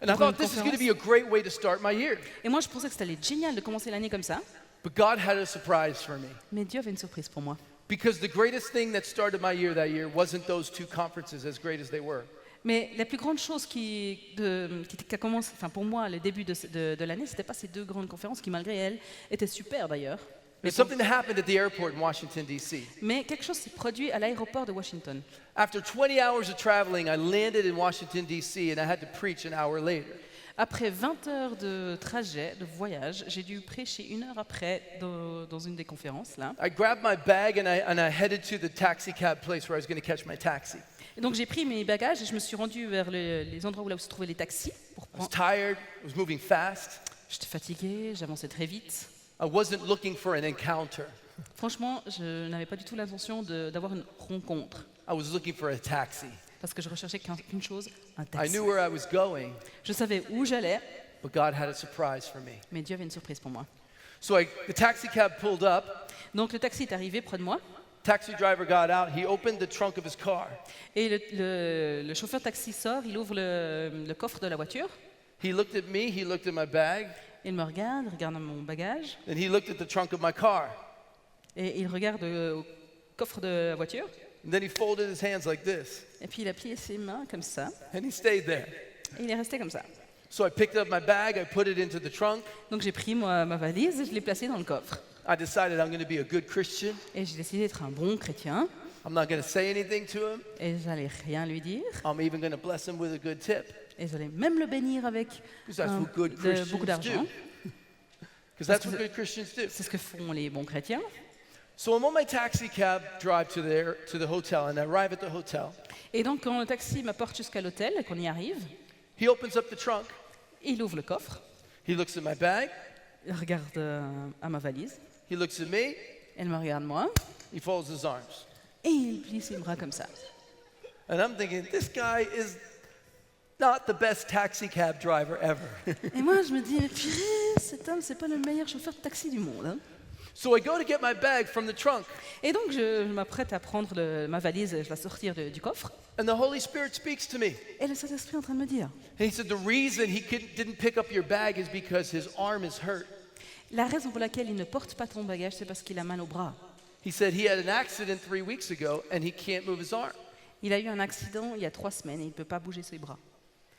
And I Pour une thought this is going to be a great way to start my year. Et moi, je pensais que c'était allait être génial de commencer l'année comme ça. But God had a surprise for me. Mais Dieu avait une surprise pour moi. Because the greatest thing that started my year that year wasn't those two conferences, as great as they were. Mais la plus grande chose qui a commencé, enfin pour moi, le début de l'année, c'était pas ces deux grandes conférences qui, malgré elles, étaient super d'ailleurs. There's something that happened at the airport in Washington, D.C. Mais quelque chose s'est produit à l'aéroport de Washington. After 20 hours of traveling, I landed in Washington, D.C., and I had to preach an hour later. Après 20 heures de trajet, de voyage, j'ai dû prêcher 1 heure après dans une des conférences là. I grabbed my bag and I headed to the taxi cab place where I was going to catch my taxi. Et donc j'ai pris mes bagages et je me suis rendu vers les endroits où là où se trouvaient les taxis pour I was prendre. tired, I was moving fast. J'étais fatiguée, j'avançais très vite. I wasn't looking for an encounter. Franchement, je n'avais pas du tout l'intention d'avoir une rencontre I was looking for a taxi. parce que je recherchais qu'une chose, un I taxi. knew where I was going, Je savais où j'allais, but God had a surprise for me. mais Dieu avait une surprise pour moi. So the taxi cab pulled up. Donc le taxi est arrivé près de moi Taxi driver got out. He opened the trunk of his car. et le chauffeur de taxi sort, il ouvre le coffre de la voiture, He looked at me, he looked at my bag, il me regarde mon bagage and he looked at the trunk of my car. et il regarde au coffre de la voiture And then he folded his hands like this, et puis il a plié ses mains comme ça and he stayed there. et il est resté comme ça. So I picked up my bag, I put it into the trunk. Donc j'ai pris ma valise et je l'ai placée dans le coffre. I decided I'm going to be a good Christian. Et j'ai décidé d'être un bon chrétien I'm not going to say anything to him. et j'allais rien lui dire I'm even going to bless him with a good tip. et j'allais même le bénir avec Because that's what good Christians beaucoup d'argent. do. Because that's what good Christians do. C'est ce que font les bons chrétiens. So I'm on my taxi cab drive to the hotel, and I arrive at the hotel. Et donc quand le taxi m'apporte jusqu'à l'hôtel et qu'on y arrive, He opens up the trunk. il ouvre le coffre, He looks at my bag. il regarde à ma valise, He looks at me. elle me regarde moi He folds his arms. et il plie ses bras comme ça. And I'm thinking, this guy is not the best taxi cab driver ever. Et moi je me dis, mais purée, cet homme c'est pas le meilleur chauffeur de taxi du monde. Hein. So I go to get my bag from the trunk, Et donc je m'apprête à prendre ma valise et je la sortir du coffre. and the Holy Spirit speaks to me. Et le Saint-Esprit est en train de me dire, And he said, the reason he didn't pick up your bag is because his arm is hurt. la raison pour laquelle il ne porte pas ton bagage, c'est parce qu'il a mal au bras. He said he had an accident 3 weeks ago, and he can't move his arm. Il a eu un accident il y a 3 semaines et il ne peut pas bouger ses bras.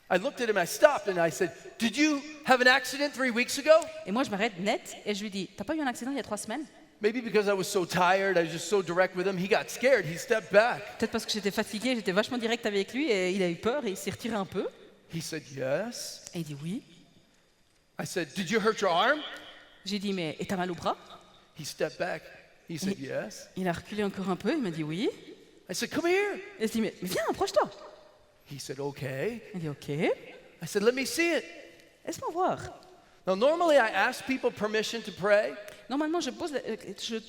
I looked at him, I stopped, and I said, did you have an accident 3 weeks ago? Et moi je m'arrête net et je lui dis, t'as pas eu un accident il y a 3 semaines? Maybe because I was so tired, I was just so direct with him, he got scared, he stepped back. Peut-être parce que j'étais fatiguée, j'étais vachement direct avec lui et il a eu peur et il s'est retiré un peu. He said, yes. Et il dit oui. I said, did you hurt your arm? J'ai dit, mais et t'as mal au bras? He stepped back. He said, yes. Il a reculé encore un peu, il m'a dit oui. I said, come here. Et je dis, mais viens, approche-toi. He said, okay. Il dit, ok, I said, let me see it. laisse-moi voir. Now, normally I ask people permission to pray, Normalement, je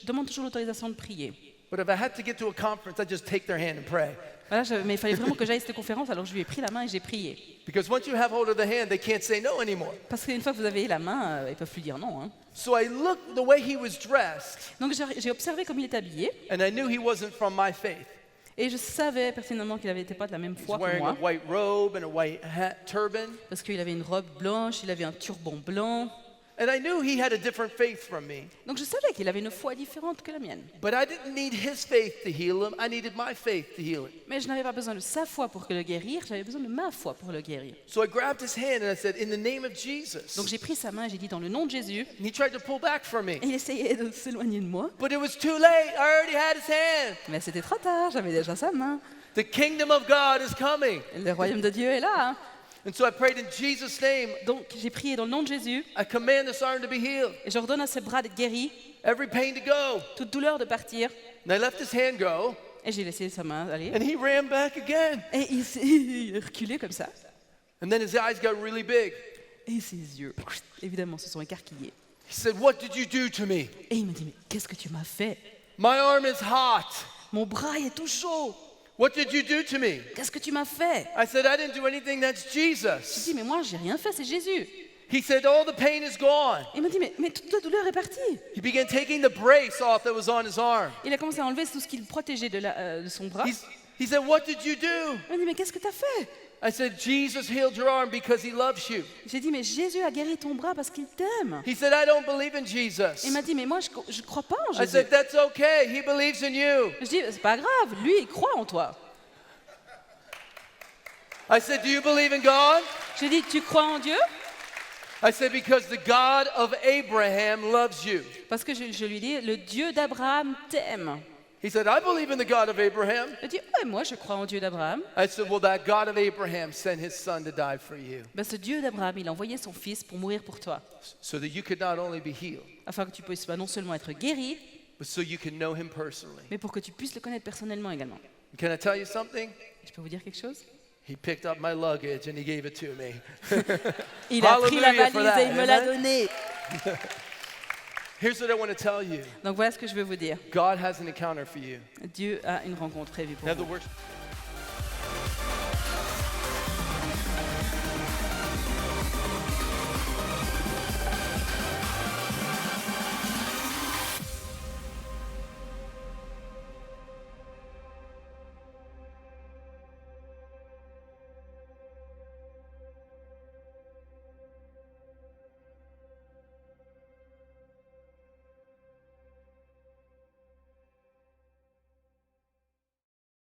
demande toujours l'autorisation de prier. but if I had to get to a conference, I'd just take their hand and pray. Voilà, mais il fallait vraiment que j'aille à cette conférence, alors je lui ai pris la main et j'ai prié. Because once you have hold of the hand, they can't say no anymore. Parce qu'une fois que vous avez la main, ils peuvent plus dire non. Hein. So I looked the way he was dressed, Donc j'ai observé comme il était habillé and I knew he wasn't from my faith. et je savais personnellement qu'il n'était pas de la même He's foi que wearing a moi. white robe and a white hat, turban. Parce qu'il avait une robe blanche, il avait un turban blanc. And I knew he had a different faith from me. Donc je savais qu'il avait une foi différente que la mienne. But I didn't need his faith to heal him. I needed my faith to heal him. Mais je n'avais pas besoin de sa foi pour le guérir, j'avais besoin de ma foi pour le guérir. So I grabbed his hand and I said, in the name of Jesus. Donc j'ai pris sa main et j'ai dit dans le nom de Jésus. And he tried to pull back from me. Et il essayait de s'éloigner de moi. But it was too late. I already had his hand. Mais c'était trop tard, j'avais déjà sa main. The kingdom of God is coming. Et le royaume de Dieu est là. Hein. And so I prayed in Jesus' name. Donc j'ai prié dans le nom de Jésus I command this arm to be healed. et j'ordonne à ses bras d'être guéris, Every pain to go. toute douleur de partir. And I left his hand go. Et j'ai laissé sa main aller. And he ran back again. Et il s'est reculé comme ça. And then his eyes got really big. Et ses yeux, évidemment, se sont écarquillés. He said, what did you do to me? Et il m'a dit, mais qu'est-ce que tu m'as fait? My arm is hot. Mon bras il est tout chaud. What did you do to me? Qu'est-ce que tu m'as fait? I said, I didn't do anything. That's J'ai Jesus. dit, mais moi, j'ai rien fait, c'est Jésus. He said, all the pain is gone. Il m'a dit, mais toute la douleur est partie. He began taking the brace off that was on his arm. Il a commencé à enlever tout ce qui le protégeait de son bras. He said, what did you do? Il m'a dit, mais qu'est-ce que tu as fait? I said, Jesus healed your arm because he loves you. J'ai dit, mais Jésus a guéri ton bras parce qu'il t'aime. He said, I don't believe in Jesus. Il m'a dit, mais moi, je crois pas en I Jésus. said, that's okay. He believes in you. Je dis, c'est pas grave, lui, il croit en toi. I said, do you believe in God? J'ai dit, tu crois en Dieu? I said, because the God of Abraham loves you. Parce que je lui dis, le Dieu d'Abraham t'aime. He said, I believe in the God of Abraham. Il dit, ouais, moi je crois en Dieu d'Abraham. I said, well, that God of Abraham sent his son to die for you Ben, ce Dieu d'Abraham, il a envoyé son fils pour mourir pour toi, so that you could not only be healed, afin que tu puisses non seulement être guéri, but so you can know him personally. mais pour que tu puisses le connaître personnellement également. Can I tell you something? Je peux vous dire quelque chose? He picked up my luggage and he gave it to me. Il a pris la Hallelujah for valise that, et il me l'a amen? donnée. Here's what I want to tell you. Donc voilà ce que je veux vous dire. God has an encounter for you. Dieu a une rencontre prévue pour Now the vous. worship